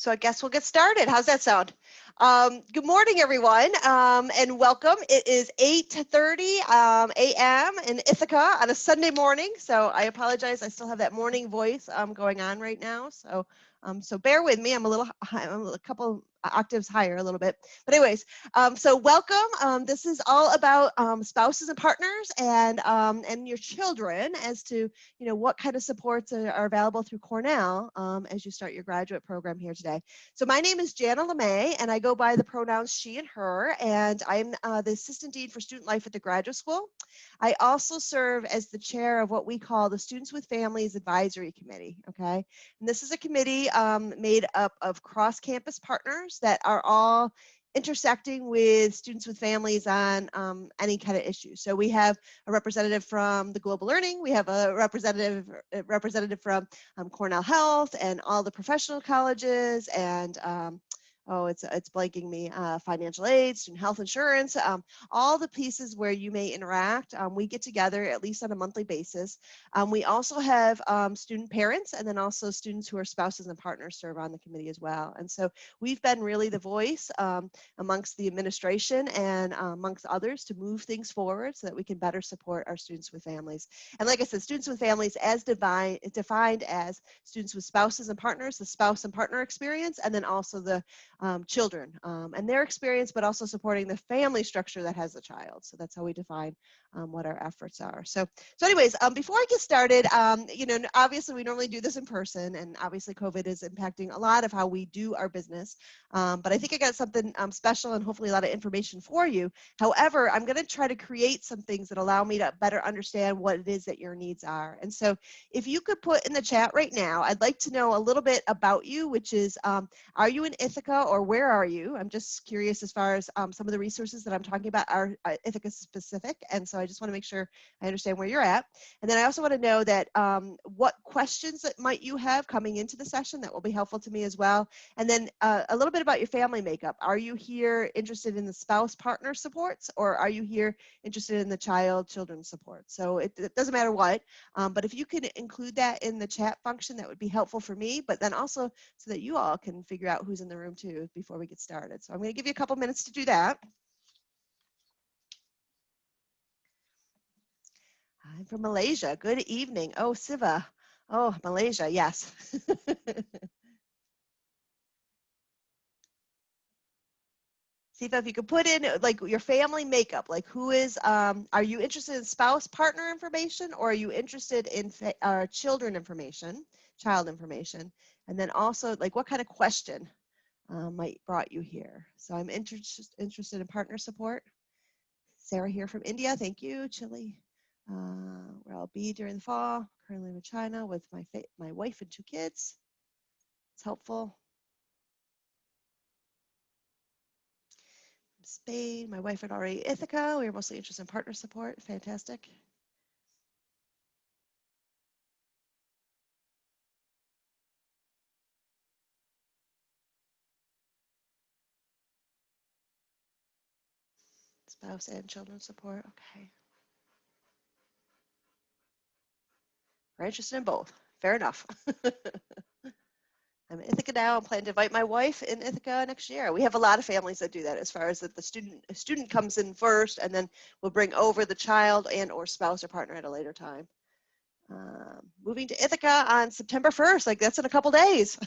So I guess we'll get started. How's that sound? Good morning, everyone, and welcome. It is 8:30 a.m. in Ithaca on a Sunday morning. So I apologize. I still have that morning voice going on right now. So bear with me. I'm a couple octaves higher a little bit. But anyways, so welcome. This is all about spouses and partners and your children as to what kind of supports are available through Cornell as you start your graduate program here today. So my name is Jana LeMay, and I go by the pronouns she and her, and I'm the Assistant Dean for Student Life at the Graduate School. I also serve as the chair of what we call the Students with Families Advisory Committee, okay? And this is a committee made up of cross-campus partners that are all intersecting with students with families on any kind of issue. So we have a representative from the Global Learning, we have a representative from Cornell Health and all the professional colleges, and it's blanking me, financial aid, student health insurance, all the pieces where you may interact. We get together at least on a monthly basis. We also have student parents, and then also students who are spouses and partners serve on the committee as well. And so we've been really the voice amongst the administration and amongst others to move things forward so that we can better support our students with families. And like I said, students with families as defined as students with spouses and partners, the spouse and partner experience, and then also the children and their experience, but also supporting the family structure that has a child. So that's how we define what our efforts are. So anyways, before I get started, obviously we normally do this in person, and obviously COVID is impacting a lot of how we do our business. But I think I got something special and hopefully a lot of information for you. However, I'm going to try to create some things that allow me to better understand what it is that your needs are. And so if you could put in the chat right now, I'd like to know a little bit about you, which is, are you in Ithaca or where are you? I'm just curious as far as some of the resources that I'm talking about are Ithaca specific. And so I just want to make sure I understand where you're at. And then I also want to know that what questions that might you have coming into the session that will be helpful to me as well. And then a little bit about your family makeup. Are you here interested in the spouse partner supports, or are you here interested in the children support? So it doesn't matter what, but if you could include that in the chat function, that would be helpful for me, but then also so that you all can figure out who's in the room too before we get started. So I'm going to give you a couple minutes to do that. I'm from Malaysia. Good evening. Oh, Siva. Oh, Malaysia. Yes. Siva, if you could put in like your family makeup, like who is, are you interested in spouse partner information, or are you interested in child information? And then also like what kind of question might brought you here? So I'm interested in partner support. Sarah here from India. Thank you. Chile. Where I'll be during the fall. Currently in China with my wife and 2 kids. It's helpful. Spain. My wife had already Ithaca. We were mostly interested in partner support. Fantastic. Spouse and children support. Okay. We're interested in both. Fair enough. I'm in Ithaca now. I'm planning to invite my wife in Ithaca next year. We have a lot of families that do that, as far as that the student comes in first, and then we'll bring over the child and or spouse or partner at a later time. Moving to Ithaca on September 1st, like that's in a couple days.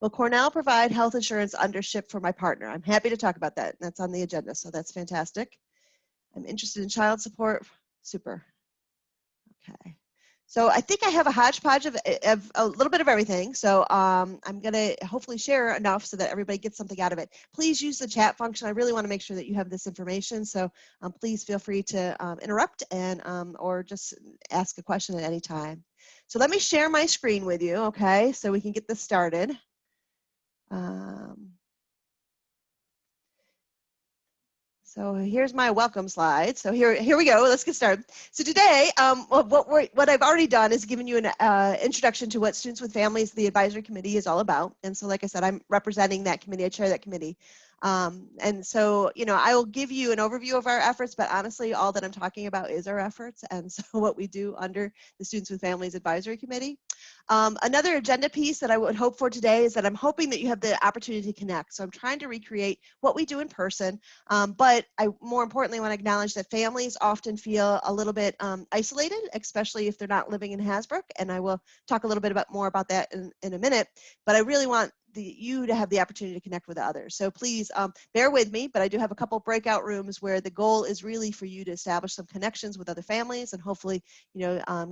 Will Cornell provide health insurance under SHIP for my partner? I'm happy to talk about that. That's on the agenda, so that's fantastic. I'm interested in child support. Super. Okay. So I think I have a hodgepodge of a little bit of everything. So I'm going to hopefully share enough so that everybody gets something out of it. Please use the chat function. I really want to make sure that you have this information. So please feel free to interrupt and or just ask a question at any time. So let me share my screen with you, okay, so we can get this started. So here's my welcome slide. So here we go. Let's get started. So today, what I've already done is given you an introduction to what Students with Families, the Advisory Committee, is all about. And so, like I said, I'm representing that committee. I chair that committee. And so, I will give you an overview of our efforts, but honestly, all that I'm talking about is our efforts. And so what we do under the Students with Families Advisory Committee. Another agenda piece that I would hope for today is that I'm hoping that you have the opportunity to connect. So I'm trying to recreate what we do in person, but I more importantly want to acknowledge that families often feel a little bit isolated, especially if they're not living in Hasbrook, and I will talk a little bit more about that in a minute, but I really want you to have the opportunity to connect with others. So please bear with me, but I do have a couple breakout rooms where the goal is really for you to establish some connections with other families and hopefully,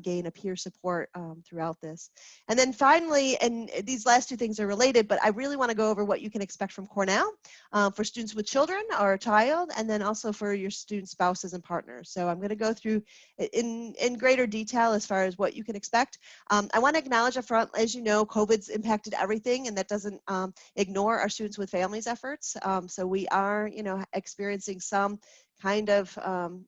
gain a peer support throughout this. And then finally, and these last two things are related, but I really want to go over what you can expect from Cornell for students with children or a child, and then also for your student spouses and partners. So I'm going to go through in greater detail as far as what you can expect. I want to acknowledge up front, as you know, COVID's impacted everything, and that doesn't ignore our students with families efforts. So we are, experiencing some kind of,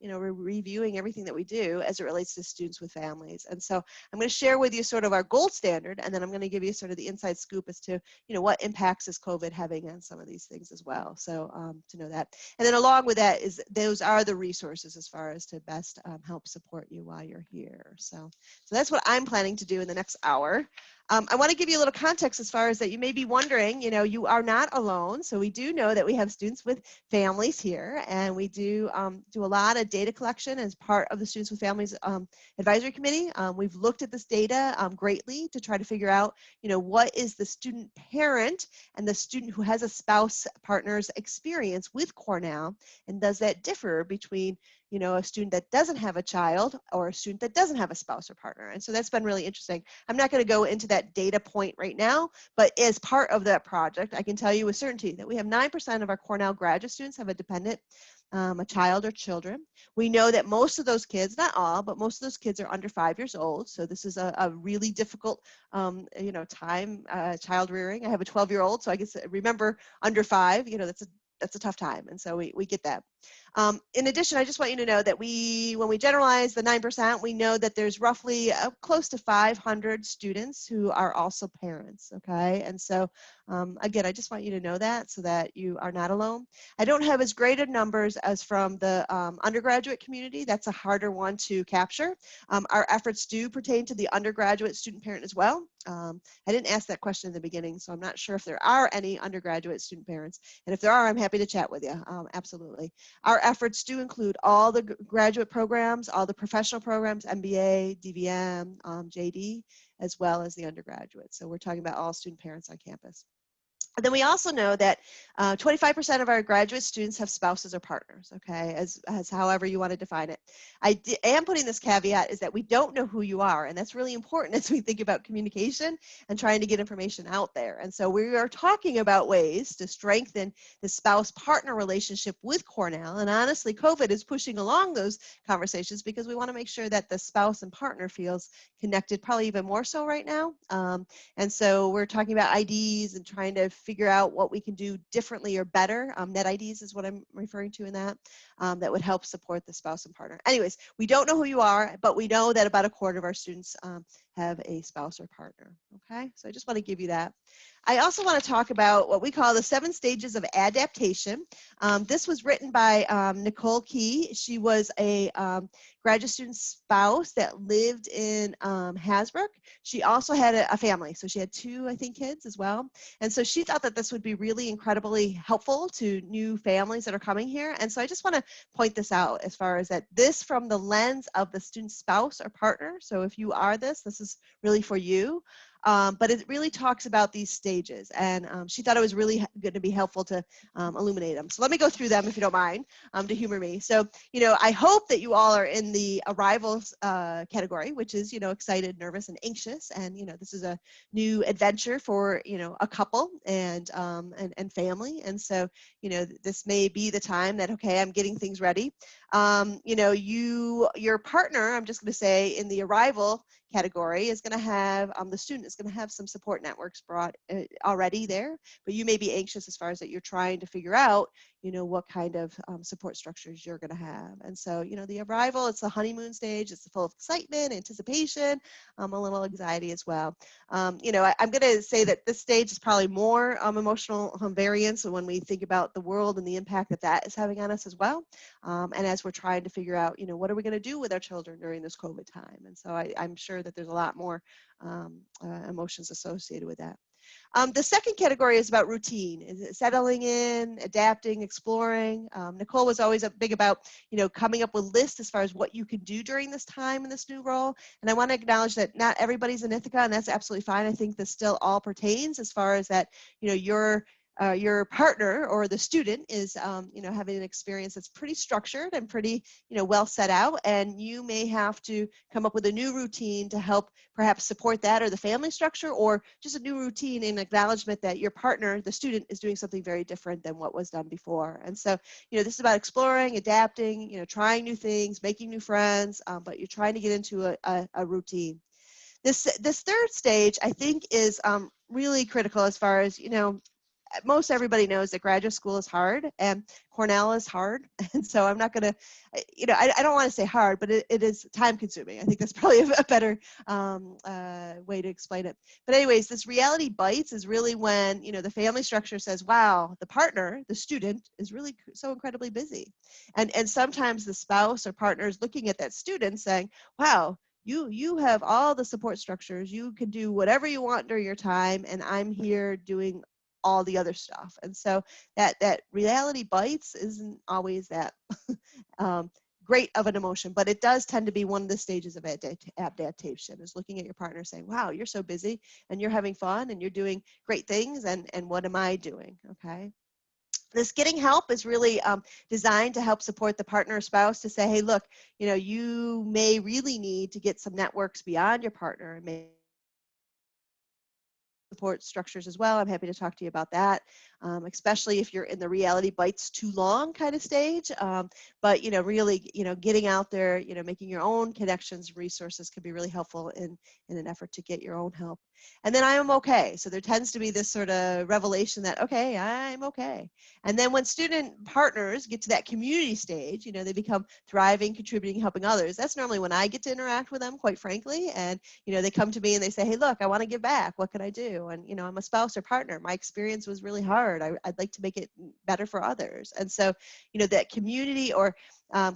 we're reviewing everything that we do as it relates to students with families. And so I'm going to share with you sort of our gold standard, and then I'm going to give you sort of the inside scoop as to, what impacts is COVID having on some of these things as well. So to know that. And then along with that is those are the resources as far as to best help support you while you're here. So that's what I'm planning to do in the next hour. I want to give you a little context as far as that you may be wondering, you are not alone. So we do know that we have students with families here, and we do do a lot of data collection as part of the Students with Families Advisory Committee. We've looked at this data greatly to try to figure out, what is the student parent and the student who has a spouse partner's experience with Cornell, and does that differ between a student that doesn't have a child or a student that doesn't have a spouse or partner. And so that's been really interesting. I'm not going to go into that data point right now, but as part of that project, I can tell you with certainty that we have 9% of our Cornell graduate students have a dependent, a child or children. We know that most of those kids, not all, but most of those kids are under 5 years old. So this is a really difficult, time, child rearing. I have a 12-year-old, so I guess remember under 5, that's a tough time. And so we get that. In addition, I just want you to know that when we generalize the 9%, we know that there's roughly close to 500 students who are also parents, okay? And so, again, I just want you to know that so that you are not alone. I don't have as great of numbers as from the undergraduate community. That's a harder one to capture. Our efforts do pertain to the undergraduate student parent as well. I didn't ask that question in the beginning, so I'm not sure if there are any undergraduate student parents. And if there are, I'm happy to chat with you, absolutely. Our efforts do include all the graduate programs, all the professional programs, MBA, DVM, JD, as well as the undergraduate. So we're talking about all student parents on campus. And then we also know that 25% of our graduate students have spouses or partners, okay, as however you want to define it. I am putting this caveat is that we don't know who you are, and that's really important as we think about communication and trying to get information out there. And so we are talking about ways to strengthen the spouse-partner relationship with Cornell, and honestly, COVID is pushing along those conversations because we want to make sure that the spouse and partner feels connected, probably even more so right now. And so we're talking about IDs and trying to figure out what we can do differently or better. Net IDs is what I'm referring to in that, that would help support the spouse and partner. Anyways, we don't know who you are, but we know that about a quarter of our students have a spouse or partner, okay? So I just want to give you that. I also want to talk about what we call the 7 stages of adaptation. This was written by Nicole Key. She was a graduate student spouse that lived in Hasbrook. She also had a family, so she had 2, I think, kids as well. And so she thought that this would be really incredibly helpful to new families that are coming here. And so I just want to point this out as far as that this from the lens of the student spouse or partner. So if you are this is really for you. But it really talks about these stages, and she thought it was really going to be helpful to illuminate them. So let me go through them if you don't mind, to humor me. So, I hope that you all are in the arrivals category, which is, excited, nervous, and anxious. And, this is a new adventure for, a couple and family. And so, this may be the time that, okay, I'm getting things ready. Your partner, I'm just going to say in the arrival category is going to have, the student is going to have some support networks brought already there, but you may be anxious as far as that you're trying to figure out, what kind of support structures you're going to have. And so, the arrival, it's the honeymoon stage. It's full of excitement, anticipation, a little anxiety as well. I'm going to say that this stage is probably more emotional variance when we think about the world and the impact that is having on us as well. And as we're trying to figure out, what are we going to do with our children during this COVID time? And so I'm sure that there's a lot more emotions associated with that. The second category is about routine, is settling in, adapting, exploring. Nicole was always big about, coming up with lists as far as what you can do during this time in this new role. And I want to acknowledge that not everybody's in Ithaca, and that's absolutely fine. I think this still all pertains as far as that, your partner or the student is, having an experience that's pretty structured and pretty, well set out, and you may have to come up with a new routine to help perhaps support that or the family structure, or just a new routine in acknowledgement that your partner, the student, is doing something very different than what was done before. And so, this is about exploring, adapting, trying new things, making new friends, but you're trying to get into a routine. This third stage, I think, is really critical as far as, most everybody knows that graduate school is hard and Cornell is hard. And so I'm not going to, I don't want to say hard, but it is time consuming. I think that's probably a better way to explain it. But anyways, this reality bites is really when, the family structure says, wow, the partner, the student, is really so incredibly busy. And sometimes the spouse or partner is looking at that student saying, wow, you have all the support structures. You can do whatever you want during your time, and I'm here doing all the other stuff. And so that reality bites isn't always that great of an emotion, but it does tend to be one of the stages of adaptation, is looking at your partner saying, wow, you're so busy and you're having fun and you're doing great things, and what am I doing? Okay. This getting help is really designed to help support the partner or spouse to say, hey, look, you may really need to get some networks beyond your partner and maybe support structures as well. I'm happy to talk to you about that, especially if you're in the reality bites too long kind of stage. But, really, getting out there, making your own connections, resources can be really helpful in an effort to get your own help. And then I am okay. So there tends to be this sort of revelation that, okay, I'm okay. And then when student partners get to that community stage, they become thriving, contributing, helping others. That's normally when I get to interact with them, quite frankly. And, they come to me and they say, hey, look, I want to give back. What can I do? And, I'm a spouse or partner. My experience was really hard. I'd like to make it better for others. And so, that community or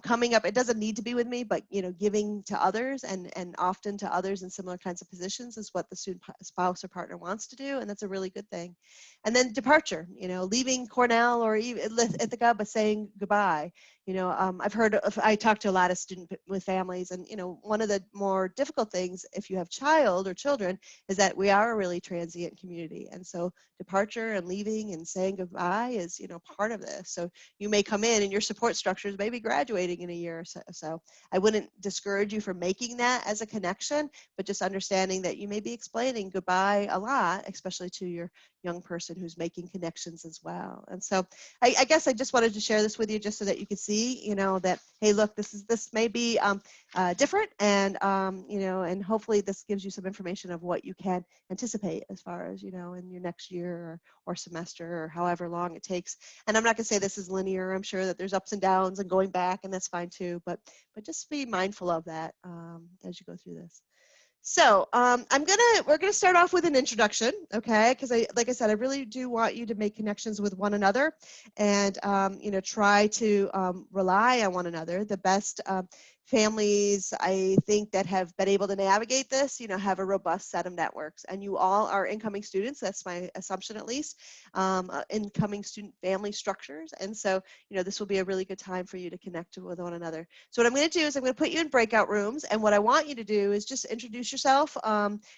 coming up, it doesn't need to be with me, but, giving to others and often to others in similar kinds of positions is what the student spouse or partner wants to do. And that's a really good thing. And then departure, leaving Cornell or even Ithaca, but saying goodbye. I've heard I talked to a lot of students with families, and, one of the more difficult things if you have child or children is that we are a really transient community. And so departure and leaving and saying goodbye is, part of this. So you may come in and your support structures may be graduating in a year or so. So I wouldn't discourage you from making that as a connection, but just understanding that you may be explaining goodbye a lot, especially to your young person who's making connections as well. And so I guess I just wanted to share this with you just so that you could see, that, hey, look, this may be different, and, and hopefully this gives you some information of what you can anticipate as far as, in your next year or semester or however long it takes. And I'm not going to say this is linear. I'm sure that there's ups and downs and going back, and that's fine too, but just be mindful of that as you go through this. So we're gonna start off with an introduction, okay? Because like I said, I really do want you to make connections with one another, and try to rely on one another. The best families, I think, that have been able to navigate this, have a robust set of networks. And you all are incoming students. That's my assumption, at least, incoming student family structures. And so, this will be a really good time for you to connect with one another. So what I'm going to do is I'm going to put you in breakout rooms. And what I want you to do is just introduce yourself,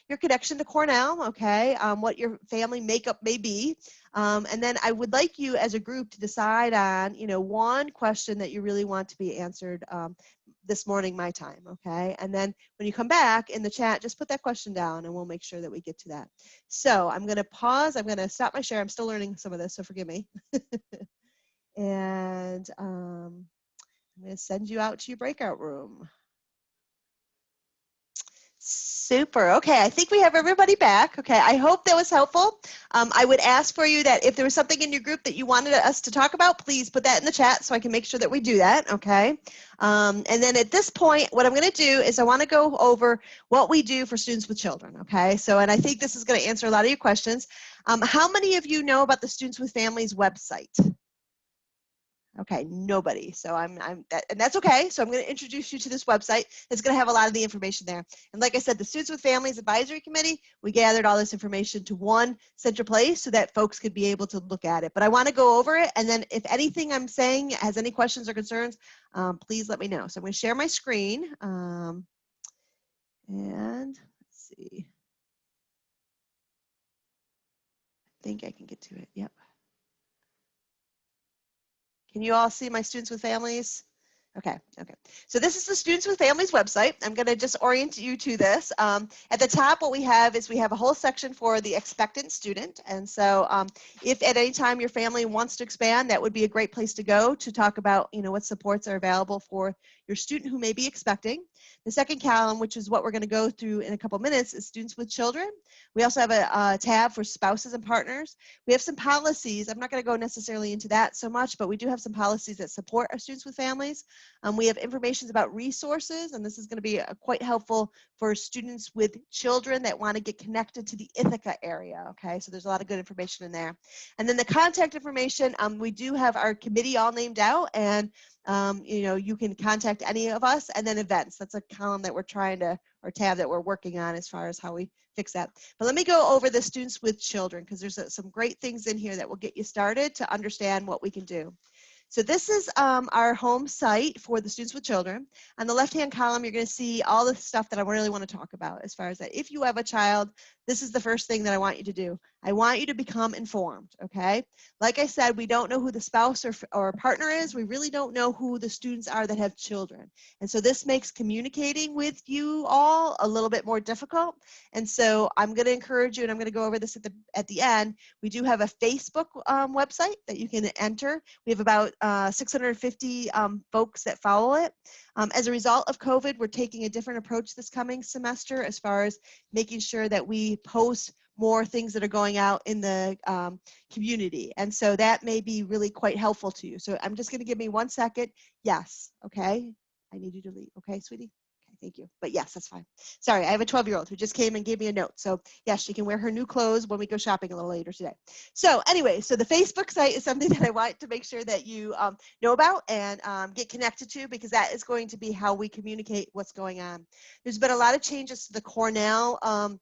your connection to Cornell, okay, what your family makeup may be. And then I would like you as a group to decide on, one question that you really want to be answered this morning, my time, okay? And then when you come back in the chat, just put that question down and we'll make sure that we get to that. So I'm gonna pause, I'm gonna stop my share. I'm still learning some of this, so forgive me. And I'm gonna send you out to your breakout room. Super. Okay, I think we have everybody back. Okay, I hope that was helpful. I would ask for you that if there was something in your group that you wanted us to talk about, please put that in the chat so I can make sure that we do that. Okay. And then at this point, what I'm going to do is I want to go over what we do for students with children. Okay. So, and I think this is going to answer a lot of your questions. How many of you know about the Students with Families website? Okay, nobody. So and that's okay. So I'm going to introduce you to this website that's going to have a lot of the information there. And like I said, the Students with Families Advisory Committee, we gathered all this information to one central place so that folks could be able to look at it. But I want to go over it, and then if anything I'm saying has any questions or concerns, please let me know. So I'm going to share my screen, and let's see. I think I can get to it. Yep. Can you all see my Students with Families? Okay. So this is the Students with Families website. I'm going to just orient you to this. At the top, what we have is we have a whole section for the expectant student. And so if at any time your family wants to expand, that would be a great place to go to talk about, what supports are available for your student who may be expecting. The second column, which is what we're going to go through in a couple minutes, is students with children. We also have a tab for spouses and partners. We have some policies. I'm not going to go necessarily into that so much, but we do have some policies that support our students with families. We have information about resources, and this is going to be quite helpful for students with children that want to get connected to the Ithaca area. Okay, so there's a lot of good information in there. And then the contact information, we do have our committee all named out, and you can contact any of us. And then events, that's a column that we're trying to, or tab that we're working on as far as how we fix that. But let me go over the students with children, because there's some great things in here that will get you started to understand what we can do. So this is our home site for the Students with Children. On the left-hand column, you're going to see all the stuff that I really want to talk about as far as that. If you have a child, this is the first thing that I want you to do. I want you to become informed, okay? Like I said, we don't know who the spouse or partner is. We really don't know who the students are that have children. And so this makes communicating with you all a little bit more difficult. And so I'm going to encourage you, and I'm going to go over this at the end. We do have a Facebook website that you can enter. We have about 650 folks that follow it. As a result of COVID, we're taking a different approach this coming semester as far as making sure that we post more things that are going out in the community. And so that may be really quite helpful to you. So I'm just going to give me 1 second. Yes. Okay. I need you to leave. Okay, sweetie. Okay, thank you. But yes, that's fine. Sorry, I have a 12-year-old who just came and gave me a note. So yes, she can wear her new clothes when we go shopping a little later today. So anyway, so the Facebook site is something that I want to make sure that you know about and get connected to, because that is going to be how we communicate what's going on. There's been a lot of changes to the Cornell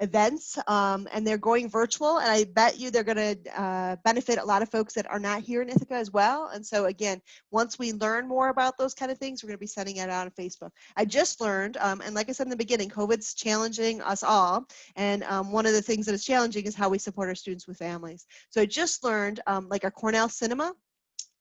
events, and they're going virtual, and I bet you they're going to benefit a lot of folks that are not here in Ithaca as well. And so again, once we learn more about those kind of things, we're going to be sending it out on Facebook. I just learned, and like I said in the beginning, COVID's challenging us all, and one of the things that is challenging is how we support our students with families. So I just learned, like our Cornell Cinema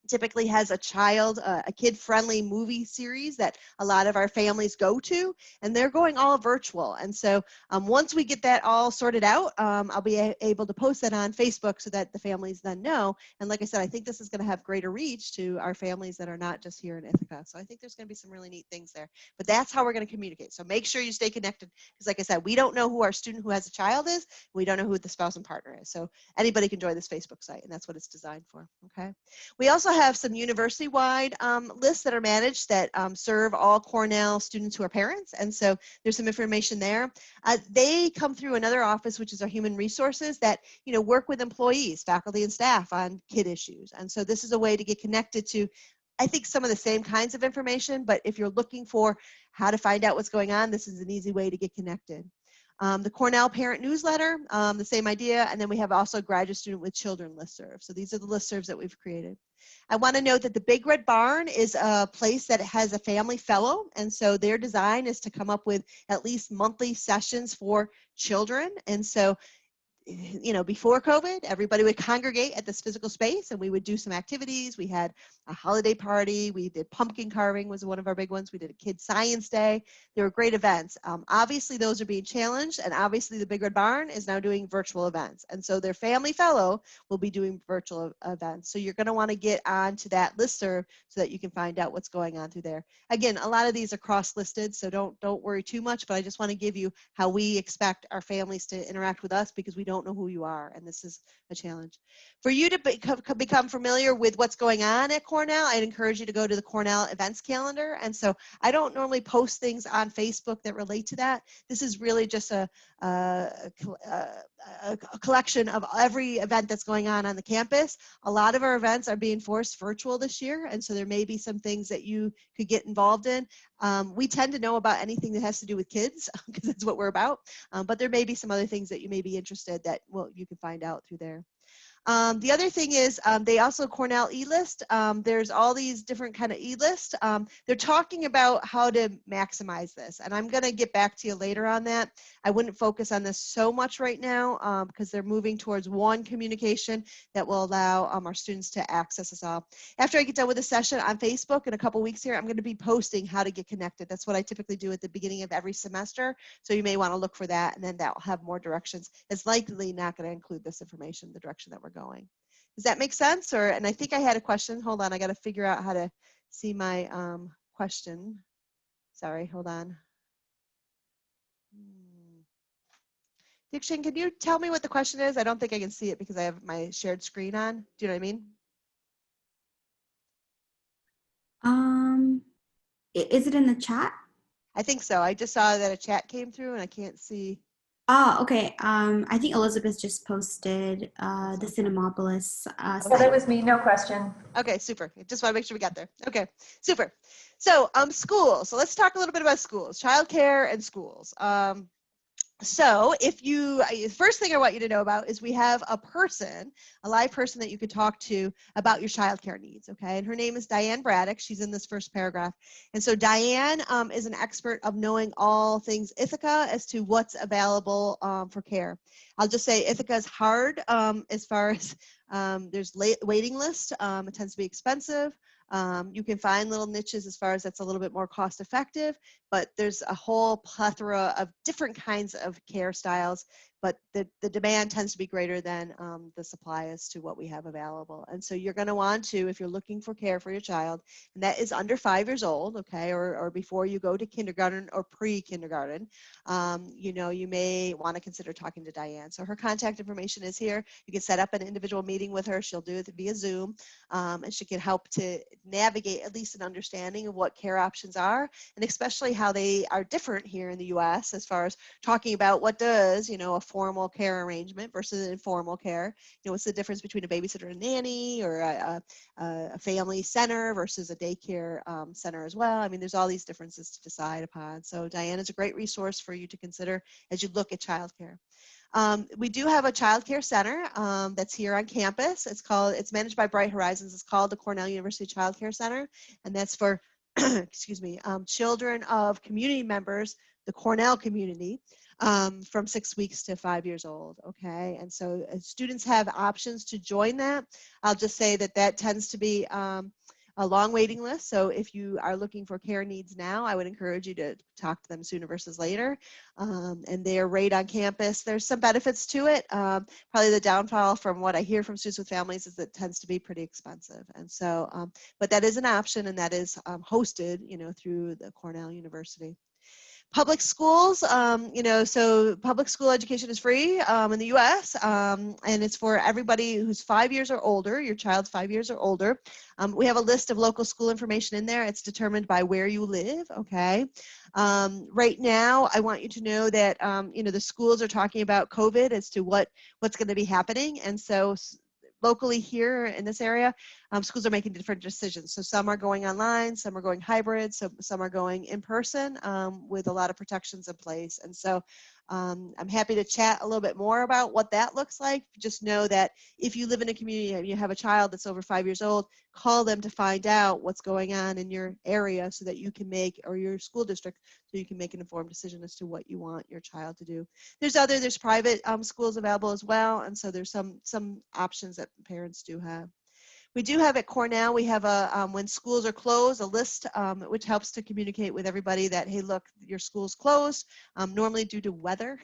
typically has a kid-friendly movie series that a lot of our families go to, and they're going all virtual. And so once we get that all sorted out, I'll be able to post that on Facebook so that the families then know. And like I said, I think this is going to have greater reach to our families that are not just here in Ithaca. So I think there's going to be some really neat things there. But that's how we're going to communicate. So make sure you stay connected, because like I said, we don't know who our student who has a child is. We don't know who the spouse and partner is. So anybody can join this Facebook site, and that's what it's designed for. Okay. We also have some university-wide lists that are managed that serve all Cornell students who are parents, and so there's some information there. They come through another office, which is our human resources, that work with employees, faculty, and staff on kid issues. And so this is a way to get connected to, I think, some of the same kinds of information, but if you're looking for how to find out what's going on, this is an easy way to get connected. The Cornell Parent Newsletter, the same idea, and then we have also Graduate Student with Children Listserv. So these are the listservs that we've created. I want to note that the Big Red Barn is a place that has a family fellow, and so their design is to come up with at least monthly sessions for children. And so before COVID, everybody would congregate at this physical space and we would do some activities. We had a holiday party. We did pumpkin carving was one of our big ones. We did a Kids Science Day. They were great events. Obviously, those are being challenged, and obviously the Big Red Barn is now doing virtual events. And so their Family Fellow will be doing virtual events. So you're going to want to get onto that listserv so that you can find out what's going on through there. Again, a lot of these are cross-listed, so don't worry too much, but I just want to give you how we expect our families to interact with us because we don't know who you are, and this is a challenge. For you to become familiar with what's going on at Cornell, I'd encourage you to go to the Cornell events calendar. And so I don't normally post things on Facebook that relate to that. This is really just a collection of every event that's going on the campus. A lot of our events are being forced virtual this year, and so there may be some things that you could get involved in. We tend to know about anything that has to do with kids because that's what we're about, but there may be some other things that you may be interested that you can find out through there. The other thing is they also Cornell eList. There's all these different kind of eList. They're talking about how to maximize this, and I'm going to get back to you later on that. I wouldn't focus on this so much right now because they're moving towards one communication that will allow our students to access us all. After I get done with the session on Facebook in a couple weeks here, I'm going to be posting how to get connected. That's what I typically do at the beginning of every semester, so you may want to look for that, and then that will have more directions. It's likely not going to include this information, the direction that we're going. Does that make sense? And I think I had a question. Hold on, I got to figure out how to see my question. Sorry, hold on. Dikshin, can you tell me what the question is? I don't think I can see it because I have my shared screen on. Do you know what I mean? Is it in the chat? I think so. I just saw that a chat came through and I can't see. Oh, okay. I think Elizabeth just posted the Cinemapolis site. Yeah, that was me, no question. Okay, super. Just want to make sure we got there. Okay, super. So schools. So let's talk a little bit about schools, childcare and schools. So the first thing I want you to know about is we have a live person that you could talk to about your childcare needs, okay? And her name is Diane Braddock. She's in this first paragraph. And so Diane is an expert of knowing all things Ithaca as to what's available for care. I'll just say Ithaca is hard as far as there's waiting list. It tends to be expensive. You can find little niches as far as that's a little bit more cost effective, but there's a whole plethora of different kinds of care styles, but the demand tends to be greater than the supply as to what we have available. And so you're going to want to, if you're looking for care for your child, and that is under 5 years old, okay, or before you go to kindergarten or pre-kindergarten, you may want to consider talking to Diane. So her contact information is here. You can set up an individual meeting with her. She'll do it via Zoom, and she can help to navigate at least an understanding of what care options are, and especially how they are different here in the U.S. as far as talking about what does, a formal care arrangement versus informal care. What's the difference between a babysitter and nanny, or a family center versus a daycare center as well. I mean, there's all these differences to decide upon. So Diane is a great resource for you to consider as you look at childcare. We do have a child care center that's here on campus. It's managed by Bright Horizons. It's called the Cornell University Child Care Center, and that's for, excuse me, children of community members, the Cornell community, from 6 weeks to 5 years old, okay? And so students have options to join that. I'll just say that tends to be a long waiting list. So if you are looking for care needs now, I would encourage you to talk to them sooner versus later. And they are right on campus. There's some benefits to it. Probably the downfall from what I hear from students with families is that it tends to be pretty expensive. And so, but that is an option, and that is hosted, through the Cornell University. Public schools, so public school education is free in the U.S., and it's for everybody who's 5 years or older. Your child's 5 years or older. We have a list of local school information in there. It's determined by where you live, okay? Right now, I want you to know that, the schools are talking about COVID as to what's going to be happening, and so locally here in this area, schools are making different decisions. So some are going online, some are going hybrid, so some are going in person with a lot of protections in place. And so I'm happy to chat a little bit more about what that looks like. Just know that if you live in a community and you have a child that's over 5 years old, call them to find out what's going on in your area so that you can make, or your school district, so you can make an informed decision as to what you want your child to do. There's private schools available as well, and so there's some options that parents do have. We do have at Cornell, we have a, when schools are closed, a list which helps to communicate with everybody that, hey, look, your school's closed, normally due to weather.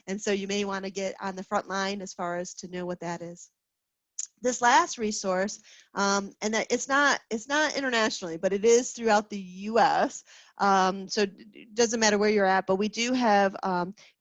And so you may want to get on the front line as far as to know what that is. This last resource, and that it's not internationally, but it is throughout the U.S. So it doesn't matter where you're at, but we do have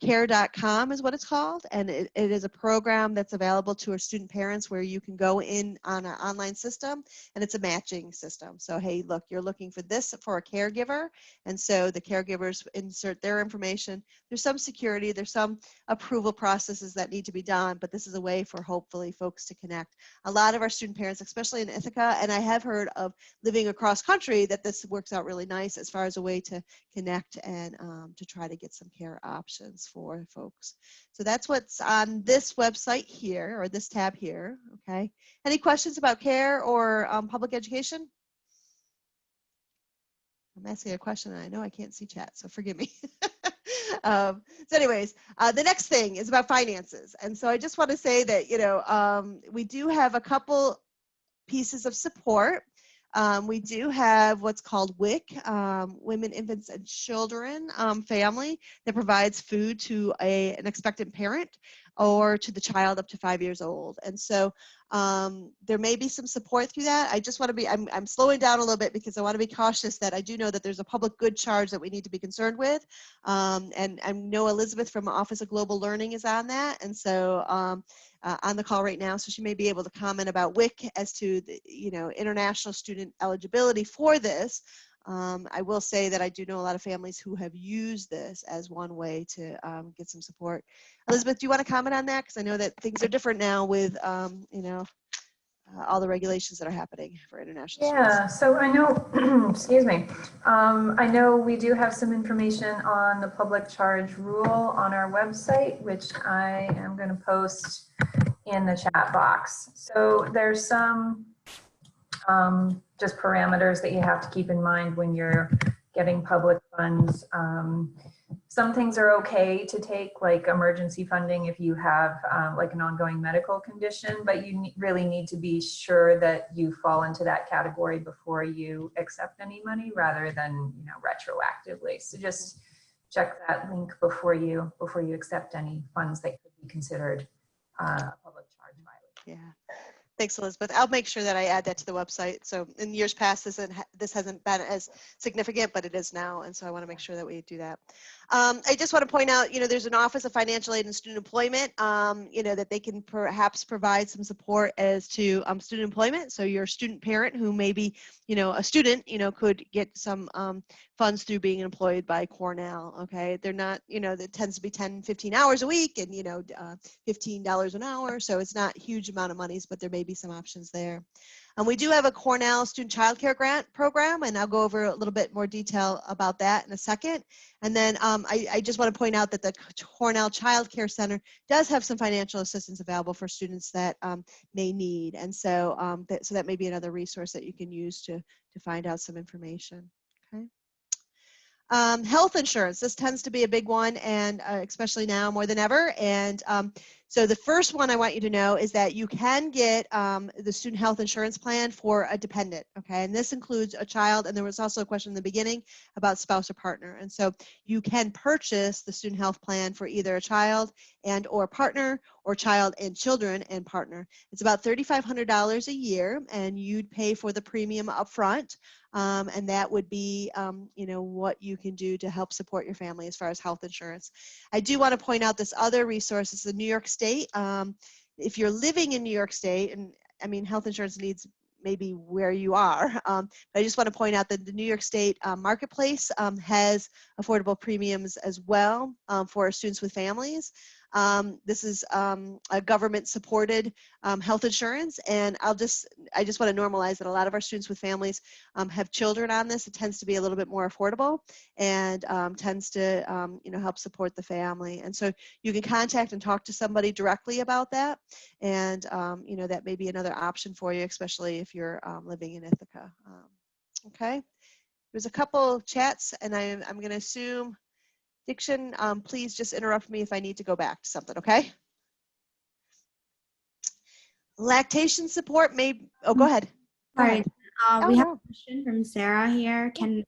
care.com is what it's called, and it is a program that's available to our student parents where you can go in on an online system, and it's a matching system. So hey, look, you're looking for this for a caregiver, and so the caregivers insert their information. There's some security, there's some approval processes that need to be done, but this is a way for hopefully folks to connect. A lot of our student parents, especially in Ithaca, and I have heard of living across country, that this works out really nice as far as a way to connect and to try to get some care options for folks. So that's what's on this website here, or this tab here, okay? Any questions about care or public education? I'm asking a question and I know I can't see chat, so forgive me. So anyways, the next thing is about finances. And so I just want to say that, you know, we do have a couple pieces of support. We do have what's called WIC, Women, Infants, and Children family, that provides food to an expectant parent or to the child up to 5 years old. And so there may be some support through that. I just want to be, I'm slowing down a little bit because I want to be cautious that I do know that there's a public good charge that we need to be concerned with. And I know Elizabeth from Office of Global Learning is on that. And so on the call right now, so she may be able to comment about WIC as to the, you know, international student eligibility for this. I will say that I do know a lot of families who have used this as one way to get some support. Elizabeth, do you want to comment on that? Because I know that things are different now with, you know, all the regulations that are happening for international students. Yeah, so I know, excuse me, I know we do have some information on the public charge rule on our website, which I am going to post in the chat box. So there's some just parameters that you have to keep in mind when you're getting public funds. Some things are okay to take, like emergency funding if you have like an ongoing medical condition, but you really need to be sure that you fall into that category before you accept any money, rather than, you know, retroactively. So just check that link before you accept any funds that could be considered a public charge violation. Yeah. Thanks, Elizabeth. I'll make sure that I add that to the website. So in years past, this hasn't been as significant, but it is now. And so I want to make sure that we do that. I just want to point out, you know, there's an Office of Financial Aid and Student Employment, you know, that they can perhaps provide some support as to student employment. So your student parent who may be, you know, a student, you know, could get some funds through being employed by Cornell. Okay. They're not, you know, that tends to be 10, 15 hours a week and, you know, $15 an hour. So it's not a huge amount of monies, but there may be some options there. We do have a Cornell Student Childcare Grant Program, and I'll go over a little bit more detail about that in a second. And then I just want to point out that the Cornell Child Care Center does have some financial assistance available for students that may need. And so, so that may be another resource that you can use to find out some information. Okay. Health insurance, this tends to be a big one, and especially now more than ever. And so the first one I want you to know is that you can get the student health insurance plan for a dependent, okay? And this includes a child, and there was also a question in the beginning about spouse or partner. And so you can purchase the student health plan for either a child and or partner, or child and children and partner. It's about $3,500 a year, and you'd pay for the premium up front. And that would be, you know, what you can do to help support your family as far as health insurance. I do want to point out this other resource is the New York State. If you're living in New York State, and I mean, health insurance needs maybe where you are, but I just want to point out that the New York State Marketplace has affordable premiums as well for students with families. This is a government-supported health insurance, and I'll just I just want to normalize that a lot of our students with families have children on this. It tends to be a little bit more affordable and tends to help support the family. And so you can contact and talk to somebody directly about that. And that may be another option for you, especially if you're living in Ithaca. Okay. There's a couple chats, and I'm going to assume, Diction, please just interrupt me if I need to go back to something, okay? Lactation support may, oh, go ahead. Go Sorry, ahead. we have no. a question from Sarah here. Can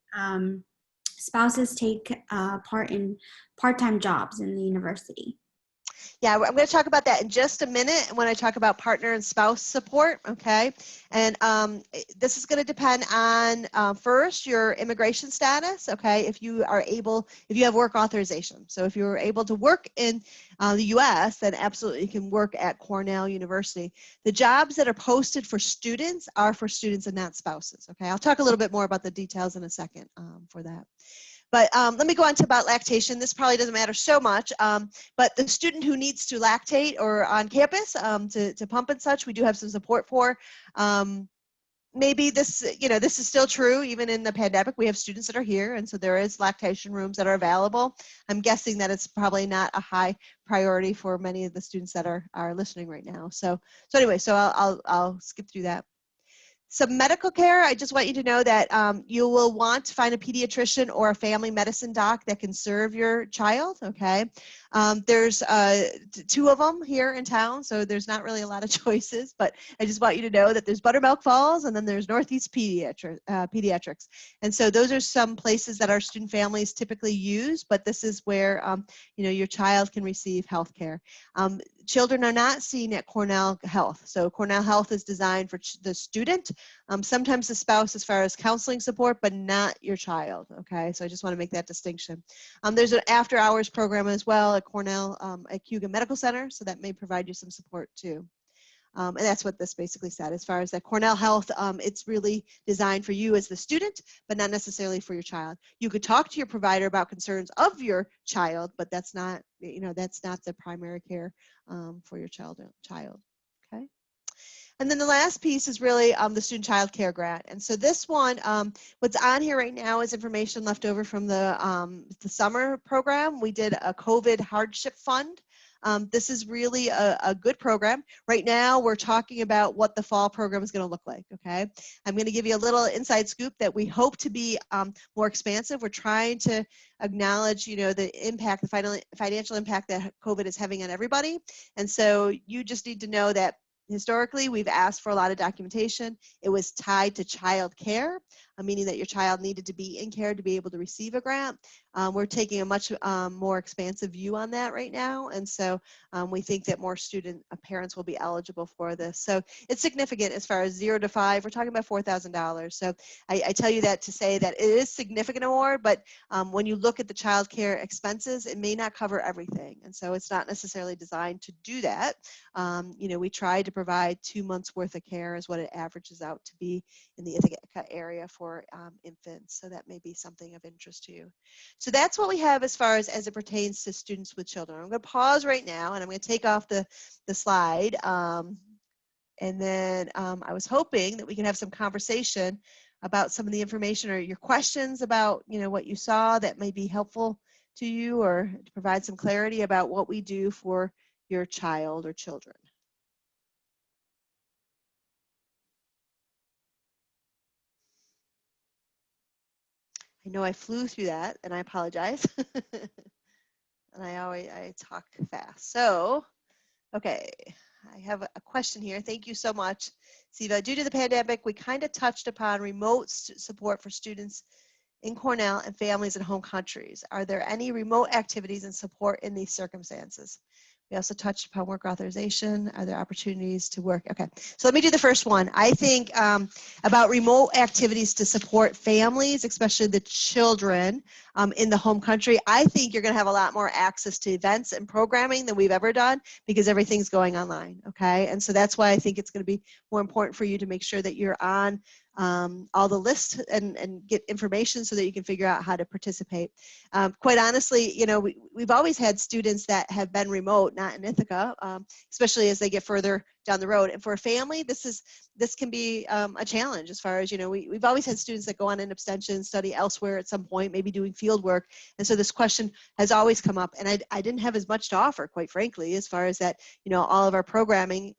spouses take part in part-time jobs in the university? Yeah, I'm going to talk about that in just a minute when I talk about partner and spouse support, okay? And this is going to depend on, first, your immigration status, okay? If you have work authorization. So if you're able to work in the U.S., then absolutely you can work at Cornell University. The jobs that are posted for students are for students and not spouses, okay? I'll talk a little bit more about the details in a second for that. But let me go on to about lactation. This probably doesn't matter so much, but the student who needs to lactate or on campus to pump and such, we do have some support for. Maybe this is still true even in the pandemic. We have students that are here, and so there is lactation rooms that are available. I'm guessing that it's probably not a high priority for many of the students that are listening right now. So anyway, so I'll skip through that. Some medical care, I just want you to know that you will want to find a pediatrician or a family medicine doc that can serve your child, okay? There's 2 of them here in town, so there's not really a lot of choices, but I just want you to know that there's Buttermilk Falls and then there's Northeast Pediatrics. And so those are some places that our student families typically use, but this is where, your child can receive health care. Children are not seen at Cornell Health. So Cornell Health is designed for the student, sometimes the spouse as far as counseling support, but not your child, okay? So I just want to make that distinction. There's an after hours program as well at Cornell, at Hugo Medical Center, so that may provide you some support too. And that's what this basically said. As far as that Cornell Health, it's really designed for you as the student, but not necessarily for your child. You could talk to your provider about concerns of your child, but that's not, that's not the primary care for your child. Okay. And then the last piece is really the student child care grant. And so this one, what's on here right now is information left over from the summer program. We did a COVID hardship fund. This is really a good program. Right now, we're talking about what the fall program is going to look like, okay? I'm going to give you a little inside scoop that we hope to be more expansive. We're trying to acknowledge, the impact, the financial impact that COVID is having on everybody. And so you just need to know that historically, we've asked for a lot of documentation. It was tied to child care, meaning that your child needed to be in care to be able to receive a grant. We're taking a much more expansive view on that right now. And so we think that more parents will be eligible for this. So it's significant as far as 0 to 5. We're talking about $4,000. So I tell you that to say that it is significant award, but when you look at the child care expenses, it may not cover everything. And so it's not necessarily designed to do that. We try to provide 2 months worth of care is what it averages out to be in the Ithaca area for infants. So that may be something of interest to you. So that's what we have as far as it pertains to students with children. I'm going to pause right now and I'm going to take off the slide. And then I was hoping that we could have some conversation about some of the information or your questions about, what you saw that may be helpful to you or to provide some clarity about what we do for your child or children. I know I flew through that and I apologize. And I talk fast. So, okay, I have a question here. Thank you so much, Siva. Due to the pandemic, we kind of touched upon remote support for students in Cornell and families in home countries. Are there any remote activities and support in these circumstances? We also touched upon work authorization. Are there opportunities to work? Okay, so let me do the first one. I think about remote activities to support families, especially the children in the home country. I think you're going to have a lot more access to events and programming than we've ever done because everything's going online, okay? And so that's why I think it's going to be more important for you to make sure that you're on all the lists and get information so that you can figure out how to participate. Quite honestly, we've always had students that have been remote, not in Ithaca, especially as they get further down the road. And for a family, this can be a challenge as far as, we've always had students that go on an abstention, study elsewhere at some point, maybe doing field work. And so this question has always come up, and I didn't have as much to offer, quite frankly, as far as that, all of our programming,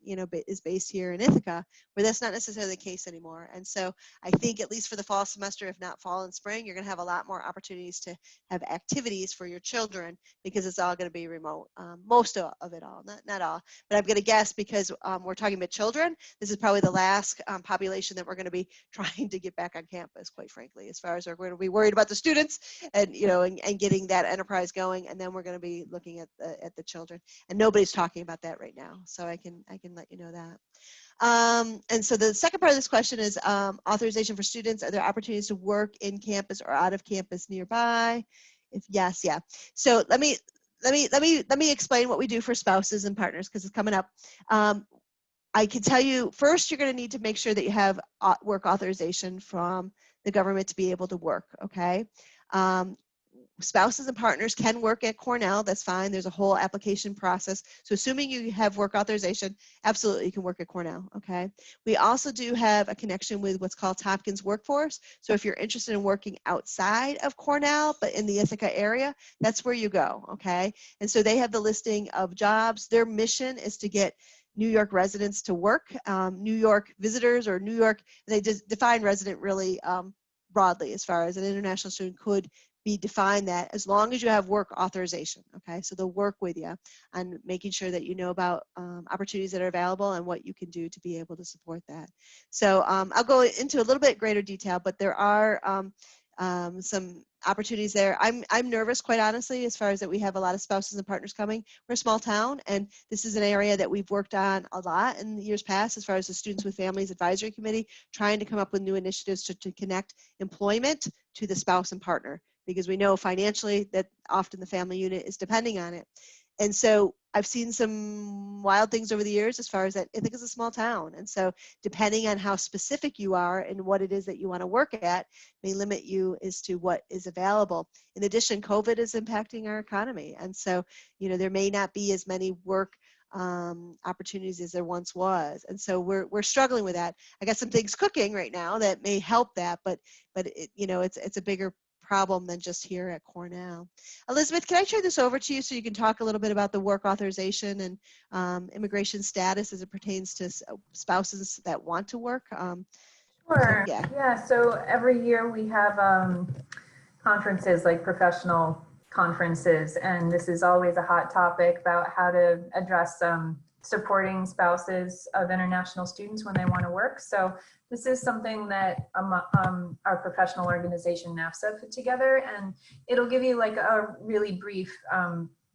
is based here in Ithaca, where that's not necessarily the case anymore. And so I think at least for the fall semester, if not fall and spring, you're going to have a lot more opportunities to have activities for your children, because it's all going to be remote. Most of it all, not all, but I'm going to guess, because we're talking about children, this is probably the last population that we're going to be trying to get back on campus, quite frankly, as far as we're going to be worried about the students and, and getting that enterprise going. And then we're going to be looking at the children, and nobody's talking about that right now. So I can let you know that. And so the second part of this question is authorization for students. Are there opportunities to work in campus or out of campus nearby? If yes, yeah. So let me explain what we do for spouses and partners, because it's coming up. I can tell you, first, you're going to need to make sure that you have work authorization from the government to be able to work, okay? Spouses and partners can work at Cornell, that's fine. There's a whole application process. So assuming you have work authorization, absolutely you can work at Cornell, okay? We also do have a connection with what's called Tompkins Workforce. So if you're interested in working outside of Cornell, but in the Ithaca area, that's where you go, okay? And so they have the listing of jobs. Their mission is to get New York residents to work, New York visitors, or New York, they define resident really broadly, as far as an international student could be defined that as long as you have work authorization, okay? So they'll work with you on making sure that you know about opportunities that are available and what you can do to be able to support that. So I'll go into a little bit greater detail, but there are some opportunities there. I'm nervous, quite honestly, as far as that we have a lot of spouses and partners coming. We're a small town, and this is an area that we've worked on a lot in the years past, as far as the Students with Families Advisory Committee, trying to come up with new initiatives to connect employment to the spouse and partner, because we know financially that often the family unit is depending on it. And so I've seen some wild things over the years, as far as that Ithaca's a small town. And so depending on how specific you are and what it is that you want to work at may limit you as to what is available. In addition, COVID is impacting our economy. And so, there may not be as many work opportunities as there once was. And so we're struggling with that. I got some things cooking right now that may help that, but it, it's a bigger problem than just here at Cornell. Elizabeth, can I turn this over to you so you can talk a little bit about the work authorization and immigration status as it pertains to spouses that want to work? Sure. So, yeah. So every year we have conferences, like professional conferences, and this is always a hot topic about how to address supporting spouses of international students when they want to work. So this is something that our professional organization, NAFSA, put together, and it'll give you like a really brief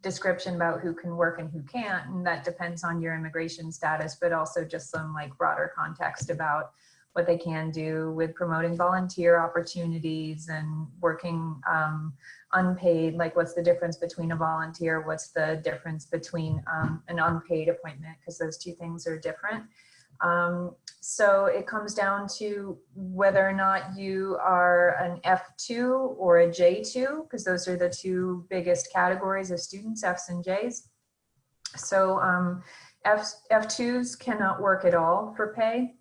description about who can work and who can't, and that depends on your immigration status, but also just some like broader context about what they can do with promoting volunteer opportunities and working unpaid, like what's the difference between a volunteer, what's the difference between an unpaid appointment, because those two things are different. So it comes down to whether or not you are an F2 or a J2, because those are the two biggest categories of students, Fs and Js. So F2s cannot work at all for pay.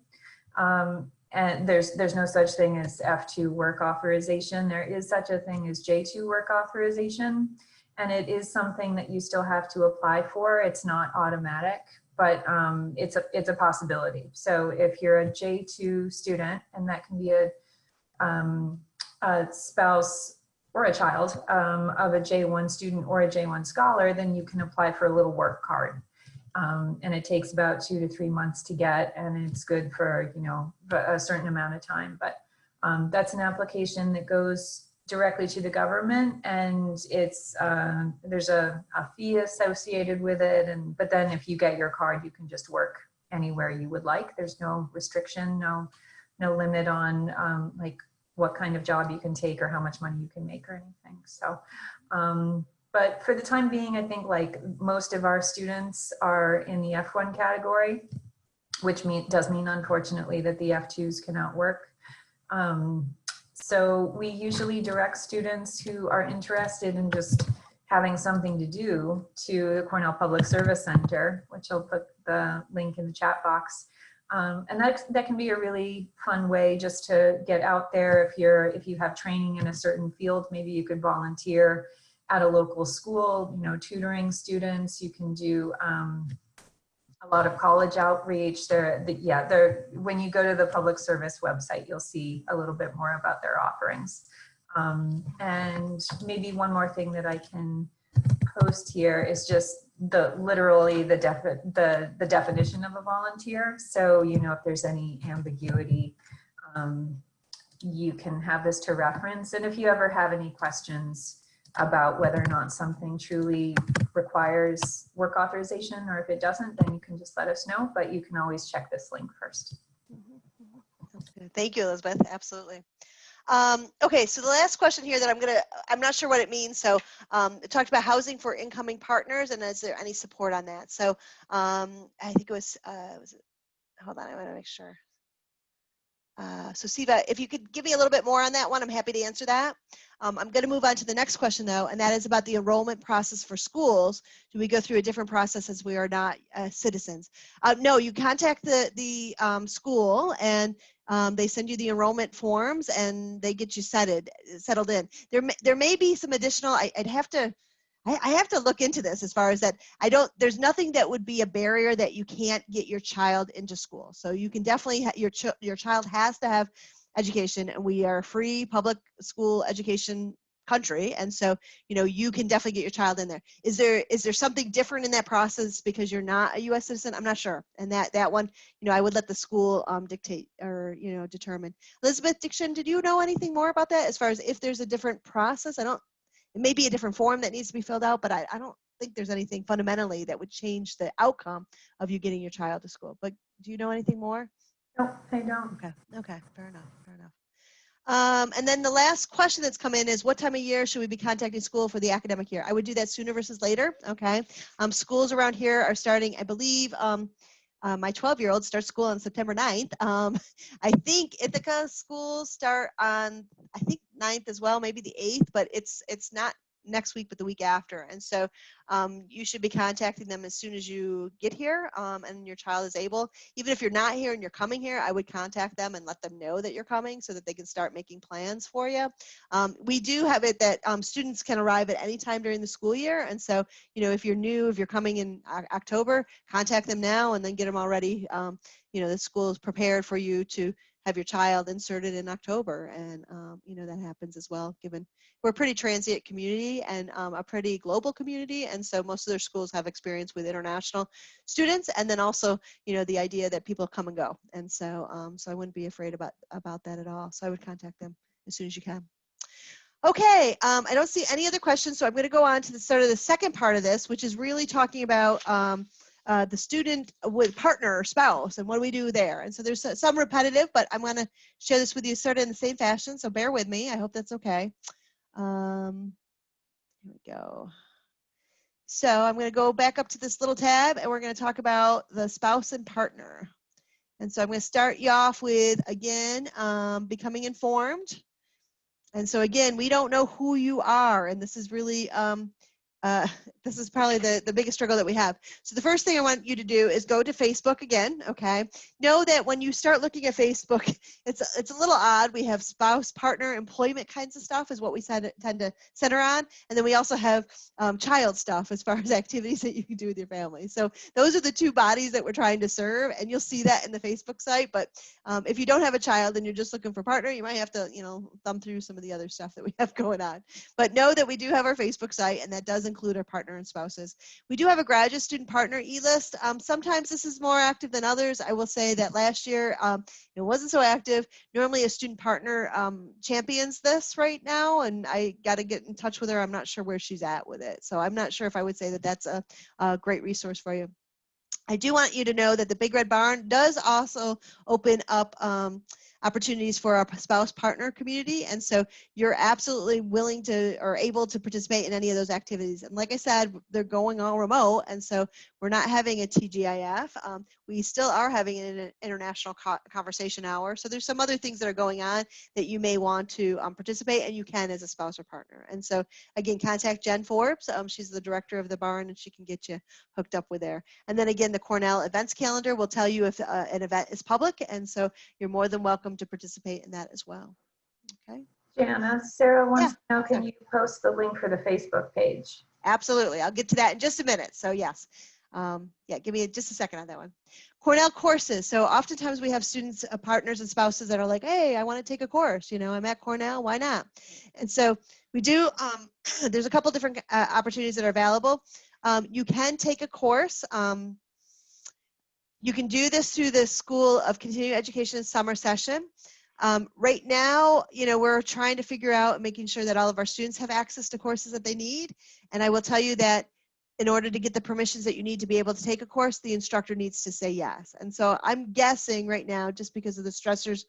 And there's no such thing as F2 work authorization. There is such a thing as J2 work authorization, and it is something that you still have to apply for. It's not automatic, but it's a possibility. So if you're a J2 student, and that can be a spouse or a child of a J1 student or a J1 scholar, then you can apply for a little work card. And it takes about 2 to 3 months to get, and it's good for, a certain amount of time. But that's an application that goes directly to the government, and it's there's a fee associated with it. But then if you get your card, you can just work anywhere you would like. There's no restriction, no limit on like what kind of job you can take or how much money you can make or anything. So. But for the time being, I think like most of our students are in the F1 category, which does mean, unfortunately, that the F2s cannot work. So we usually direct students who are interested in just having something to do to the Cornell Public Service Center, which I'll put the link in the chat box. And that can be a really fun way just to get out there. If you have training in a certain field, maybe you could volunteer at a local school, you know, tutoring students. You can do a lot of college outreach. When you go to the public service website, you'll see a little bit more about their offerings. And maybe one more thing that I can post here is just literally the definition of a volunteer. So, you know, if there's any ambiguity, you can have this to reference. And if you ever have any questions about whether or not something truly requires work authorization, or if it doesn't, then you can just let us know, but you can always check this link first. Sounds good. Thank you, Elizabeth. Absolutely. Okay, so the last question here that I'm not sure what it means. So it talked about housing for incoming partners, and is there any support on that? So I think it was hold on, I want to make sure. So Siva, if you could give me a little bit more on that one, I'm happy to answer that. I'm going to move on to the next question though, and that is about the enrollment process for schools. Do we go through a different process as we are not citizens? No, you contact the school, and they send you the enrollment forms, and they get you settled in. There may be some additional, I have to look into this as far as that. There's nothing that would be a barrier that you can't get your child into school. So you can definitely, your child has to have education, and we are a free public school education country. And so, you know, you can definitely get your child in there. Is there something different in that process because you're not a U.S. citizen? I'm not sure. And that one, you know, I would let the school dictate or, you know, determine. Elizabeth Dixon, did you know anything more about that as far as if there's a different process? It may be a different form that needs to be filled out, but I don't think there's anything fundamentally that would change the outcome of you getting your child to school. But do you know anything more? No, I don't. Okay, fair enough. And then the last question that's come in is, what time of year should we be contacting school for the academic year? I would do that sooner versus later, okay? Schools around here are starting, I believe, my 12-year-old starts school on September 9th. I think Ithaca schools start on, I think 9th as well, maybe the 8th, but it's not next week, but the week after. And so you should be contacting them as soon as you get here and your child is able. Even if you're not here and you're coming here, I would contact them and let them know that you're coming so that they can start making plans for you. We do have it that students can arrive at any time during the school year. And so, you know, if you're coming in October, contact them now and then get them all ready. You know, the school is prepared for you to have your child inserted in October. And, you know, that happens as well, given we're a pretty transient community and a pretty global community. And so most of their schools have experience with international students. And then also, you know, the idea that people come and go. And so, so I wouldn't be afraid about that at all. So I would contact them as soon as you can. Okay, I don't see any other questions. So I'm going to go on to the sort of the second part of this, which is really talking about the student with partner or spouse and what do we do there. And so there's some repetitive, but I'm going to share this with you sort of in the same fashion. So bear with me. I hope that's okay. Here we go. So I'm going to go back up to this little tab and we're going to talk about the spouse and partner. And so I'm going to start you off with, again, becoming informed. And so again, we don't know who you are, and this is really this is probably the biggest struggle that we have. So the first thing I want you to do is go to Facebook again, okay? Know that when you start looking at Facebook, it's a little odd. We have spouse, partner, employment kinds of stuff is what we tend to center on. And then we also have child stuff as far as activities that you can do with your family. So those are the two bodies that we're trying to serve, and you'll see that in the Facebook site. But if you don't have a child and you're just looking for partner, you might have to, you know, thumb through some of the other stuff that we have going on. But know that we do have our Facebook site, and that does include our partner and spouses. We do have a graduate student partner e-list. Sometimes this is more active than others. I will say that last year it wasn't so active. Normally a student partner champions this right now, and I got to get in touch with her. I'm not sure where she's at with it. So I'm not sure if I would say that that's a great resource for you. I do want you to know that the Big Red Barn does also open up opportunities for our spouse partner community. And so you're absolutely willing to or able to participate in any of those activities. And like I said, they're going all remote. And so we're not having a TGIF. We still are having an international conversation hour. So there's some other things that are going on that you may want to participate, and you can as a spouse or partner. And so again, contact Jen Forbes. She's the director of the barn, and she can get you hooked up with there. And then again, the Cornell events calendar will tell you if an event is public, and so you're more than welcome to participate in that as well. Okay. Jana, Sarah wants Yeah. to know, can you post the link for the Facebook page? Absolutely. I'll get to that in just a minute. So yes. Yeah, give me just a second on that one. Cornell Courses. So oftentimes we have students, partners, and spouses that are like, hey, I want to take a course. You know, I'm at Cornell. Why not? And so we do, there's a couple different opportunities that are available. You can take a course. You can do this through the School of Continuing Education summer session. Right now, you know, we're trying to figure out making sure that all of our students have access to courses that they need. And I will tell you that in order to get the permissions that you need to be able to take a course, the instructor needs to say yes. And so I'm guessing right now, just because of the stressors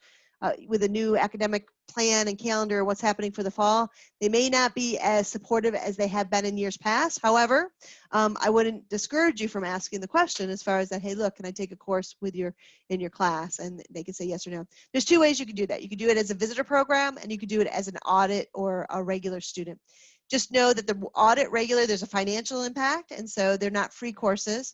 with a new academic plan and calendar, what's happening for the fall, they may not be as supportive as they have been in years past. However, I wouldn't discourage you from asking the question as far as that, hey, look, can I take a course with in your class? And they can say yes or no. There's two ways you can do that. You can do it as a visitor program, and you can do it as an audit or a regular student. Just know that the audit regular, there's a financial impact, and so they're not free courses.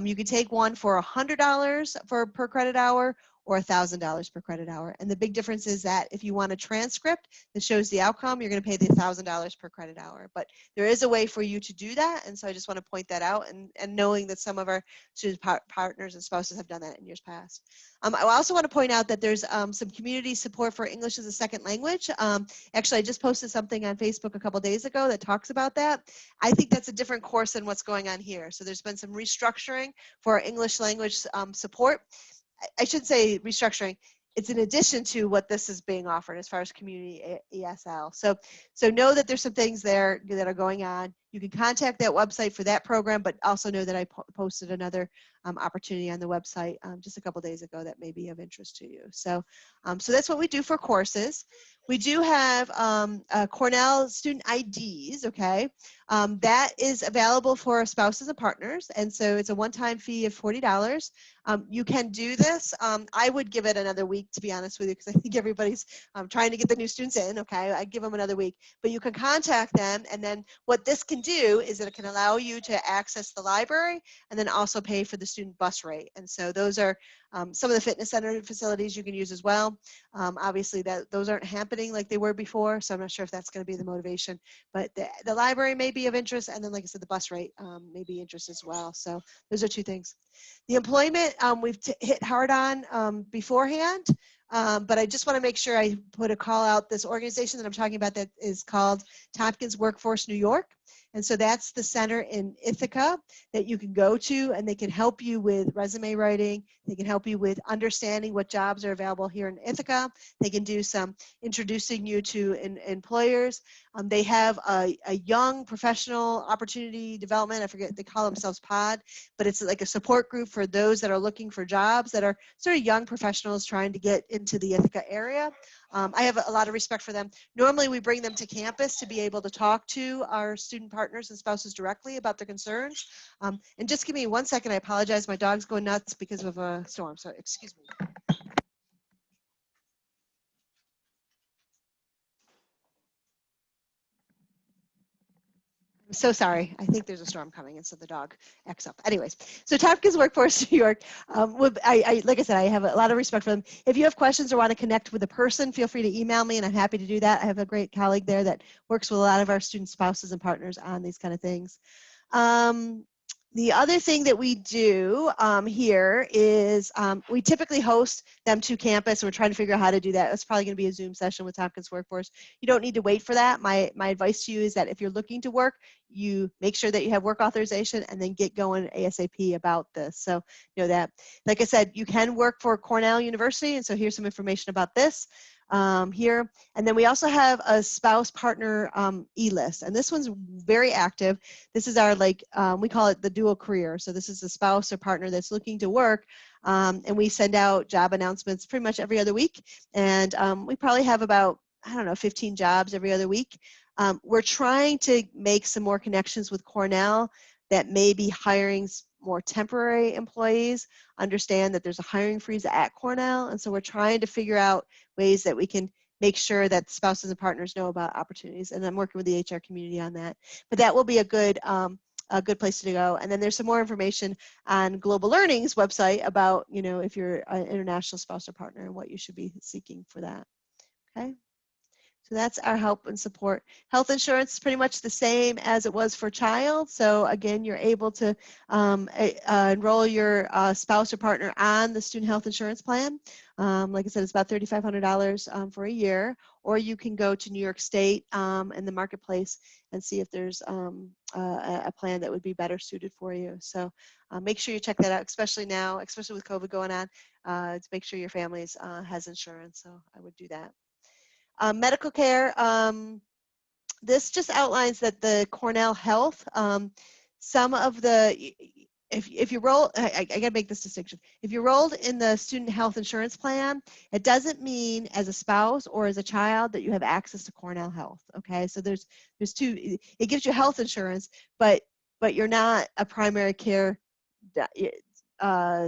You can take one for $100 per credit hour, or $1,000 per credit hour. And the big difference is that if you want a transcript that shows the outcome, you're going to pay the $1,000 per credit hour. But there is a way for you to do that, and so I just want to point that out, and knowing that some of our student partners and spouses have done that in years past. I also want to point out that there's some community support for English as a second language. Actually, I just posted something on Facebook a couple days ago that talks about that. I think that's a different course than what's going on here. So there's been some restructuring for our English language support. I should say restructuring. It's in addition to what this is being offered as far as community ESL. So know that there's some things there that are going on. You can contact that website for that program, but also know that I posted another opportunity on the website just a couple days ago that may be of interest to you. So that's what we do for courses. We do have Cornell Student Ids, okay? That is available for spouses and partners, and so it's a one-time fee of $40. You can do this. I would give it another week, to be honest with you, because I think everybody's trying to get the new students in, okay? I'd give them another week. But you can contact them, and then what this can do is that it can allow you to access the library and then also pay for the student bus rate. And so those are some of the fitness center facilities you can use as well. Obviously, those aren't happening like they were before, so I'm not sure if that's going to be the motivation. But the library may be of interest, and then, like I said, the bus rate may be interest as well. So those are two things. The employment we've hit hard on beforehand, but I just want to make sure I put a call out. This organization that I'm talking about that is called Tompkins Workforce New York. And so that's the center in Ithaca that you can go to, and they can help you with resume writing. They can help you with understanding what jobs are available here in Ithaca. They can do some introducing you to employers. They have a young professional opportunity development. I forget, they call themselves POD, but it's like a support group for those that are looking for jobs that are sort of young professionals trying to get into the Ithaca area. I have a lot of respect for them. Normally we bring them to campus to be able to talk to our student partners and spouses directly about their concerns. And just give me 1 second. I apologize. My dog's going nuts because of a storm. So excuse me. I'm so sorry. I think there's a storm coming, and so the dog acts up. Anyways, so Tompkins Workforce New York, like I said, I have a lot of respect for them. If you have questions or want to connect with a person, feel free to email me, and I'm happy to do that. I have a great colleague there that works with a lot of our student spouses and partners on these kind of things. The other thing that we do here is we typically host them to campus. We're trying to figure out how to do that. It's probably going to be a Zoom session with Tompkins Workforce. You don't need to wait for that. My advice to you is that if you're looking to work, you make sure that you have work authorization and then get going ASAP about this. So know that. Like I said, you can work for Cornell University, and so here's some information about this. Here. And then we also have a spouse partner e-list, and this one's very active. This is our we call it the dual career. So this is a spouse or partner that's looking to work And we send out job announcements pretty much every other week. And we probably have about, I don't know, 15 jobs every other week. We're trying to make some more connections with Cornell that may be hiring more temporary employees, understand that there's a hiring freeze at Cornell. And so we're trying to figure out ways that we can make sure that spouses and partners know about opportunities. And I'm working with the HR community on that. But that will be a good place to go. And then there's some more information on Global Learning's website about, if you're an international spouse or partner and what you should be seeking for that. Okay. So that's our help and support. Health insurance is pretty much the same as it was for child. So again, you're able to enroll your spouse or partner on the student health insurance plan. Like I said, it's about $3,500 for a year, or you can go to New York State in the marketplace and see if there's a plan that would be better suited for you. So make sure you check that out, especially now, especially with COVID going on, to make sure your family has insurance. So I would do that. Medical care, this just outlines that the Cornell Health, some of the, if you roll, I gotta make this distinction. If you rolled in the student health insurance plan, it doesn't mean as a spouse or as a child that you have access to Cornell Health, okay? So there's two, it gives you health insurance, but you're not a primary care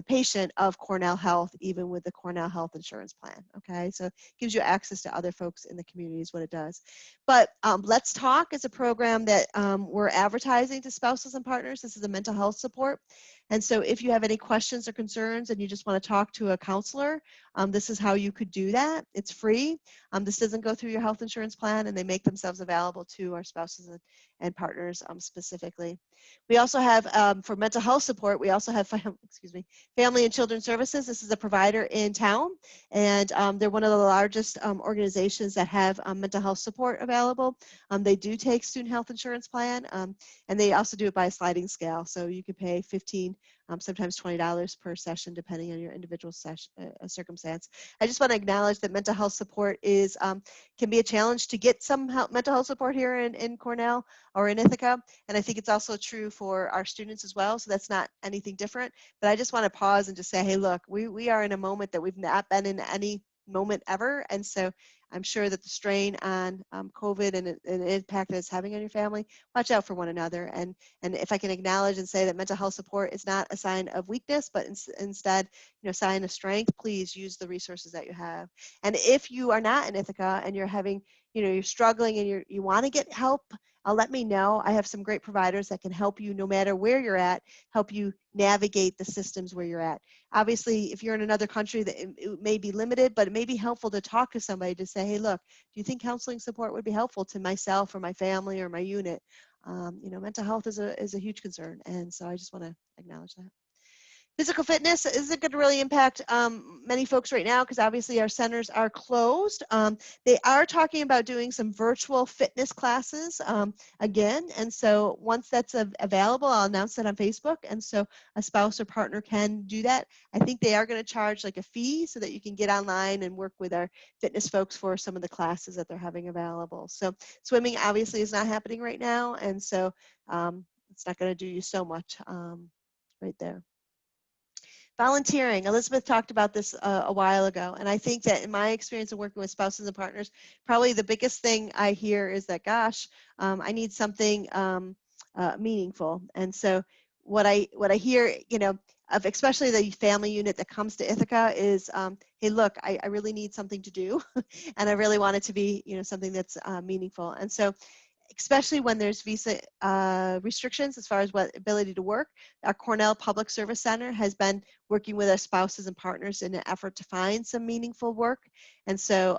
patient of Cornell Health, even with the Cornell Health insurance plan, okay? So it gives you access to other folks in the community is what it does. But Let's Talk is a program that we're advertising to spouses and partners. This is a mental health support. And so if you have any questions or concerns and you just want to talk to a counselor, this is how you could do that. It's free. This doesn't go through your health insurance plan, and they make themselves available to our spouses and partners specifically. We also have, for mental health support, we also have, Family and Children's Services. This is a provider in town, and they're one of the largest organizations that have mental health support available. They do take student health insurance plan, and they also do it by a sliding scale. So you can pay $15, sometimes $20 per session, depending on your individual circumstance. I just want to acknowledge that mental health support is can be a challenge to get some mental health support here in Cornell or in Ithaca, and I think it's also true for our students as well, so that's not anything different. But I just want to pause and just say, hey, look, we are in a moment that we've not been in any moment ever, and so I'm sure that the strain on COVID and the impact that it's having on your family, watch out for one another. And if I can acknowledge and say that mental health support is not a sign of weakness, but instead, a sign of strength, please use the resources that you have. And if you are not in Ithaca and you're having, you're struggling and you want to get help, let me know. I have some great providers that can help you no matter where you're at, help you navigate the systems where you're at. Obviously, if you're in another country, that it may be limited, but it may be helpful to talk to somebody to say, hey, look, do you think counseling support would be helpful to myself or my family or my unit? Mental health is a huge concern, and so I just want to acknowledge that. Physical fitness isn't going to really impact many folks right now because obviously our centers are closed. They are talking about doing some virtual fitness classes again, and so once that's available, I'll announce that on Facebook, and so a spouse or partner can do that. I think they are going to charge like a fee so that you can get online and work with our fitness folks for some of the classes that they're having available. So swimming obviously is not happening right now, and so it's not going to do you so much right there. Volunteering. Elizabeth talked about this a while ago, and I think that in my experience of working with spouses and partners, probably the biggest thing I hear is that, gosh, I need something meaningful. And so what I hear, of especially the family unit that comes to Ithaca is, hey, look, I really need something to do, and I really want it to be, something that's meaningful. And so especially when there's visa restrictions as far as what ability to work, our Cornell Public Service Center has been working with our spouses and partners in an effort to find some meaningful work. And so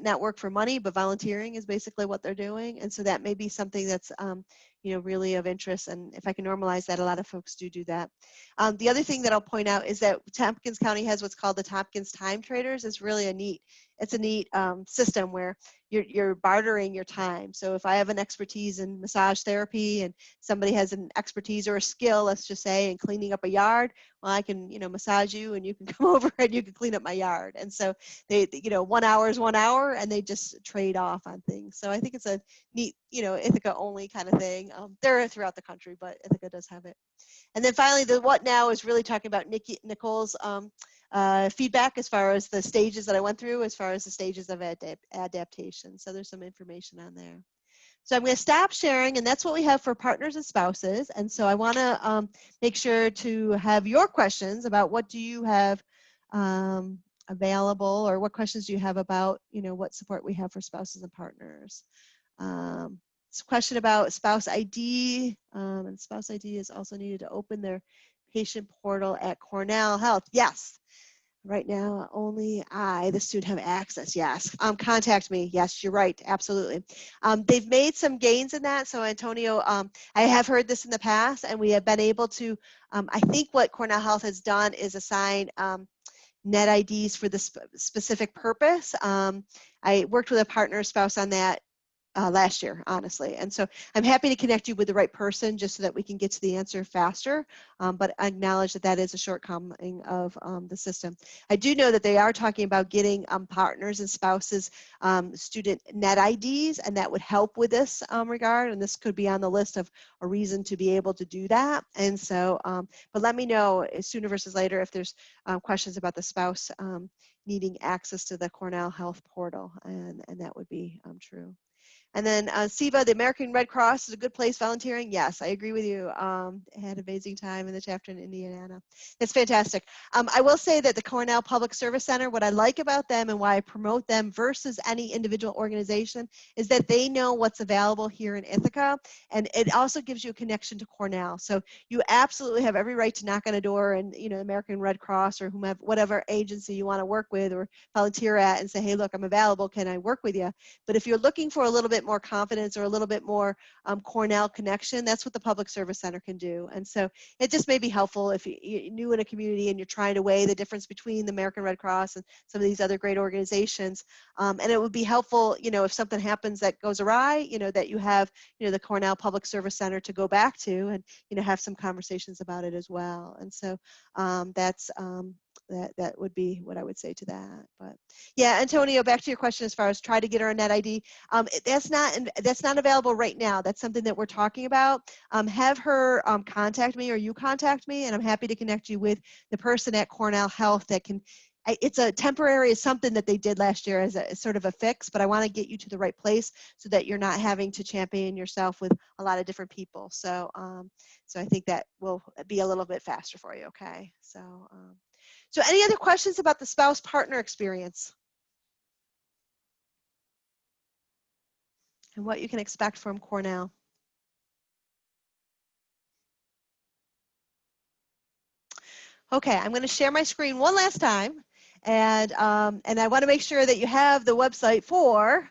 not work for money, but volunteering is basically what they're doing. And so that may be something that's really of interest. And if I can normalize that, a lot of folks do that. The other thing that I'll point out is that Tompkins County has what's called the Tompkins Time Traders. It's really a neat system where you're bartering your time. So if I have an expertise in massage therapy and somebody has an expertise or a skill, let's just say, in cleaning up a yard, well, I can, massage you and you can come over and you can clean up my yard. And so they, 1 hour is 1 hour, and they just trade off on things. So I think it's a neat, Ithaca only kind of thing. They're throughout the country, but Ithaca does have it. And then finally, the what now is really talking about Nicole's feedback as far as the stages that I went through, as far as the stages of adaptation. So there's some information on there. So I'm going to stop sharing, and that's what we have for partners and spouses. And so I want to make sure to have your questions about what do you have available, or what questions do you have about, what support we have for spouses and partners. It's a question about spouse ID, and spouse ID is also needed to open their patient portal at Cornell Health. Yes. Right now, only I, the student, have access. Yes. Contact me. Yes, you're right. Absolutely. They've made some gains in that. So, Antonio, I have heard this in the past, and we have been able to, I think what Cornell Health has done is assign net IDs for this specific purpose. I worked with a partner spouse on that last year, honestly. And so I'm happy to connect you with the right person just so that we can get to the answer faster. But I acknowledge that that is a shortcoming of the system. I do know that they are talking about getting partners and spouses student net IDs, and that would help with this regard. And this could be on the list of a reason to be able to do that. And so, but let me know sooner versus later if there's questions about the spouse needing access to the Cornell Health portal, and that would be true. And then Siva, the American Red Cross is a good place volunteering. Yes, I agree with you. I had an amazing time in the chapter in Indiana. It's fantastic. I will say that the Cornell Public Service Center, what I like about them and why I promote them versus any individual organization is that they know what's available here in Ithaca, and it also gives you a connection to Cornell. So you absolutely have every right to knock on a door and, American Red Cross or whomever, whatever agency you want to work with or volunteer at, and say, hey, look, I'm available. Can I work with you? But if you're looking for a little bit more confidence or a little bit more Cornell connection, that's what the Public Service Center can do. And so it just may be helpful if you're new in a community and you're trying to weigh the difference between the American Red Cross and some of these other great organizations. And it would be helpful, if something happens that goes awry, that you have, the Cornell Public Service Center to go back to and, have some conversations about it as well. And so that would be what I would say to that. But yeah, Antonio, back to your question as far as try to get her a net ID. That's not available right now. That's something that we're talking about. Have her contact me, or you contact me, and I'm happy to connect you with the person at Cornell Health that can. It's a temporary, something that they did last year as a sort of a fix, but I want to get you to the right place so that you're not having to champion yourself with a lot of different people. So, so I think that will be a little bit faster for you. Okay. So, so any other questions about the spouse partner experience and what you can expect from Cornell? Okay, I'm going to share my screen one last time, and I want to make sure that you have the website for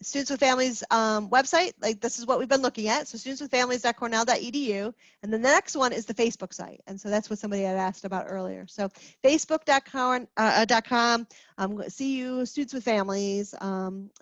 Students with Families website. Like, this is what we've been looking at. So studentswithfamilies.cornell.edu. And then the next one is the Facebook site. And so that's what somebody had asked about earlier. So facebook.com, CU Students with Families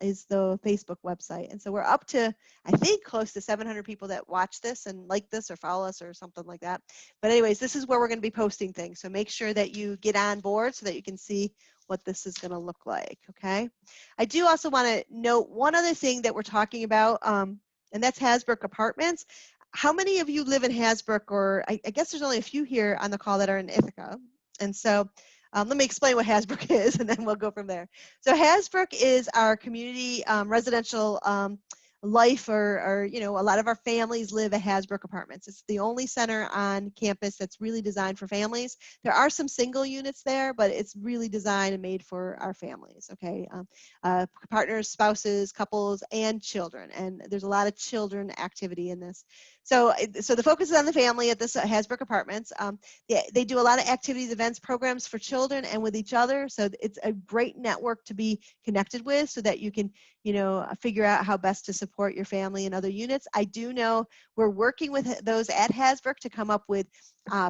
is the Facebook website. And so we're up to, I think, close to 700 people that watch this and like this or follow us or something like that. But anyways, this is where we're going to be posting things. So make sure that you get on board so that you can see what this is going to look like. Okay. I do also want to note one other thing that we're talking about, and that's Hasbrook Apartments. How many of you live in Hasbrook, or I guess there's only a few here on the call that are in Ithaca. And so let me explain what Hasbrook is, and then we'll go from there. So Hasbrook is our community residential life, or a lot of our families live at Hasbrook Apartments. It's the only center on campus that's really designed for families. There are some single units there, but it's really designed and made for our families. Okay, partners, spouses, couples, and children. And there's a lot of children activity in this. So the focus is on the family at this Hasbrook Apartments. They do a lot of activities, events, programs for children and with each other. So it's a great network to be connected with, so that you can, figure out how best to support your family and other units. I do know we're working with those at Hasbrook to come up with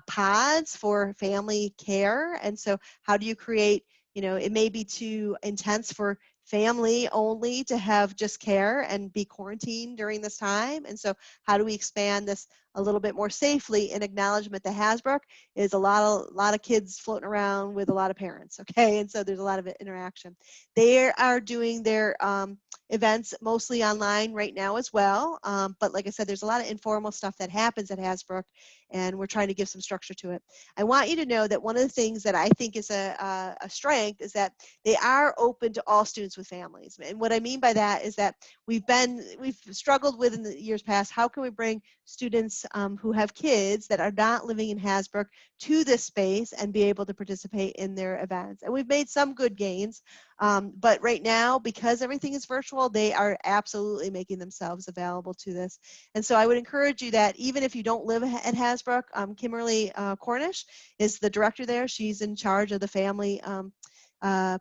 pods for family care. And so how do you create, it may be too intense for family only to have just care and be quarantined during this time. And so how do we expand this a little bit more safely in acknowledgement that Hasbrook is a lot of kids floating around with a lot of parents, okay? And so there's a lot of interaction. They are doing their events mostly online right now as well. But like I said, there's a lot of informal stuff that happens at Hasbrook, and we're trying to give some structure to it. I want you to know that one of the things that I think is a strength is that they are open to all students with families. And what I mean by that is that we've struggled with in the years past, how can we bring students who have kids that are not living in Hasbrook to this space and be able to participate in their events. And we've made some good gains, but right now, because everything is virtual, they are absolutely making themselves available to this. And so I would encourage you that even if you don't live at Hasbrook, Kimberly Cornish is the director there. She's in charge of the family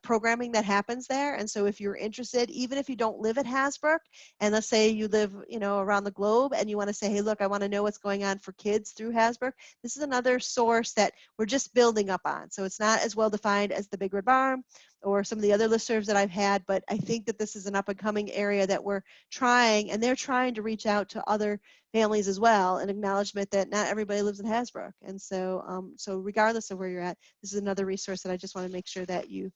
programming that happens there. And so if you're interested, even if you don't live at Hasbrook, and let's say you live, around the globe and you want to say, hey, look, I want to know what's going on for kids through Hasbrook, this is another source that we're just building up on. So it's not as well defined as the Big Red Barn or some of the other listservs that I've had, but I think that this is an up and coming area that we're trying, and they're trying to reach out to other families as well, an acknowledgement that not everybody lives in Hasbrook. And so, so regardless of where you're at, this is another resource that I just want to make sure that you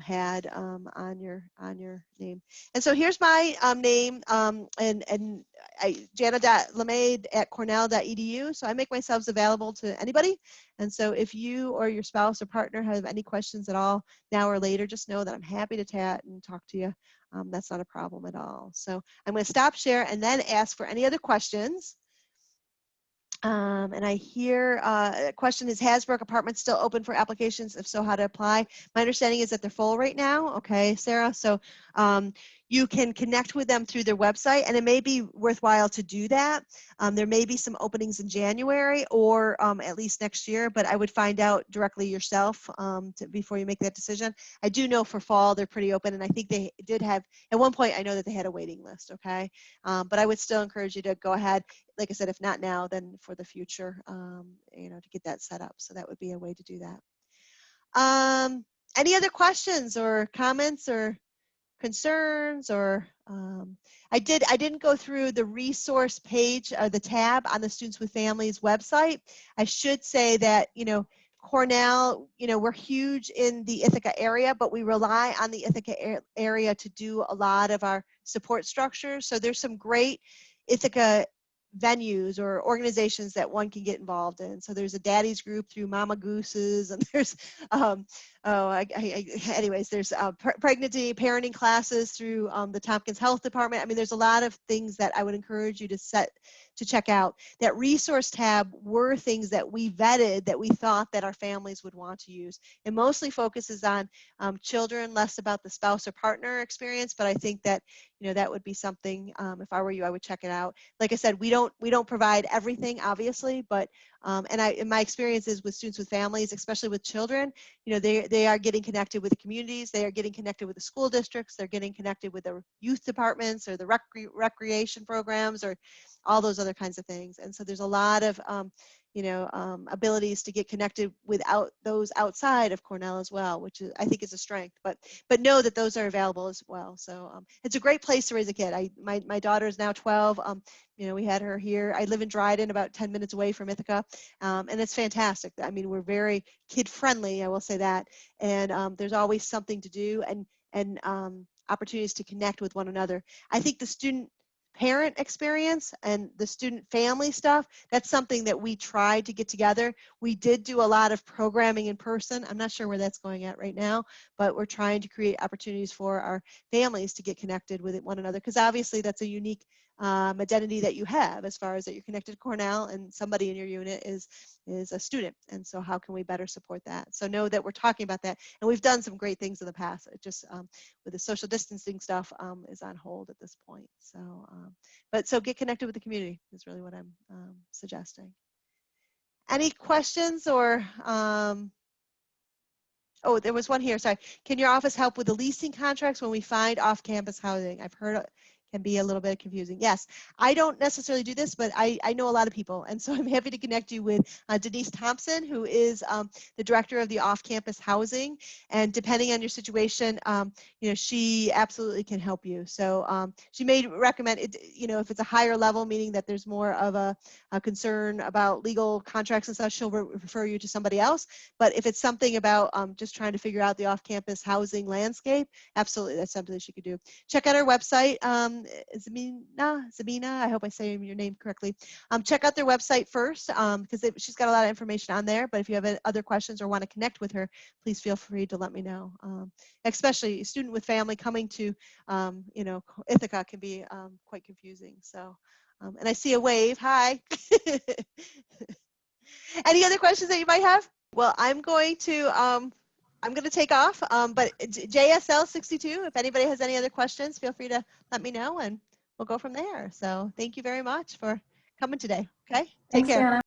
had on your name. And so here's my name, and Jana.Lemay at Cornell.edu. So I make myself available to anybody. And so if you or your spouse or partner have any questions at all now or later, just know that I'm happy to chat and talk to you. That's not a problem at all. So I'm going to stop share and then ask for any other questions. And I hear a question, is Hasbrook Apartments still open for applications? If so, how to apply? My understanding is that they're full right now. Okay, Sarah. So you can connect with them through their website, and it may be worthwhile to do that. There may be some openings in January or at least next year, but I would find out directly yourself before you make that decision. I do know for fall they're pretty open, and I think they did have, at one point I know that they had a waiting list, okay? But I would still encourage you to go ahead. Like I said, if not now, then for the future, to get that set up. So that would be a way to do that. Any other questions or comments or concerns? Or I didn't go through the resource page, the tab on the Students with Families website. I should say that, Cornell, we're huge in the Ithaca area, but we rely on the Ithaca area to do a lot of our support structures. So there's some great Ithaca venues or organizations that one can get involved in. So there's a daddy's group through Mama Gooses, and there's anyways, there's pregnancy parenting classes through the Tompkins Health Department. I mean, there's a lot of things that I would encourage you to check out. That resource tab were things that we vetted that we thought that our families would want to use. It mostly focuses on children, less about the spouse or partner experience, but I think that that would be something, if I were you, I would check it out. Like I said, we don't provide everything, obviously, but in my experiences with students with families, especially with children, they are getting connected with the communities, they are getting connected with the school districts, they're getting connected with the youth departments or the recreation programs or all those other kinds of things. And so there's a lot of abilities to get connected without those outside of Cornell as well, which I think is a strength. But know that those are available as well. So it's a great place to raise a kid. My daughter is now 12. We had her here. I live in Dryden, about 10 minutes away from Ithaca, and it's fantastic. I mean, we're very kid friendly, I will say that. And there's always something to do and opportunities to connect with one another. I think the student parent experience and the student family stuff, that's something that we tried to get together. We did do a lot of programming in person. I'm not sure where that's going at right now, but we're trying to create opportunities for our families to get connected with one another, because obviously that's a unique identity that you have, as far as that you're connected to Cornell and somebody in your unit is a student. And so how can we better support that? So know that we're talking about that, and we've done some great things in the past. It just with the social distancing stuff is on hold at this point. So so get connected with the community is really what I'm suggesting. Any questions or oh, there was one here, sorry. Can your office help with the leasing contracts when we find off-campus housing? I've heard, can be a little bit confusing. Yes, I don't necessarily do this, but I know a lot of people, and so I'm happy to connect you with Denise Thompson, who is the director of the off-campus housing, and depending on your situation, you know, she absolutely can help you. So she may recommend it, you know, if it's a higher level, meaning that there's more of a concern about legal contracts and such, she'll refer you to somebody else. But if it's something about just trying to figure out the off-campus housing landscape, absolutely, that's something that she could do. Check out our website, Zabina, I hope I say your name correctly. Check out their website first because she's got a lot of information on there. But if you have other questions or want to connect with her, please feel free to let me know. Especially a student with family coming to, you know, Ithaca can be quite confusing. So, and I see a wave. Hi. Any other questions that you might have? Well, I'm going to take off, but JSL 62, if anybody has any other questions, feel free to let me know and we'll go from there. So thank you very much for coming today. Okay, take Thanks, care. Anna.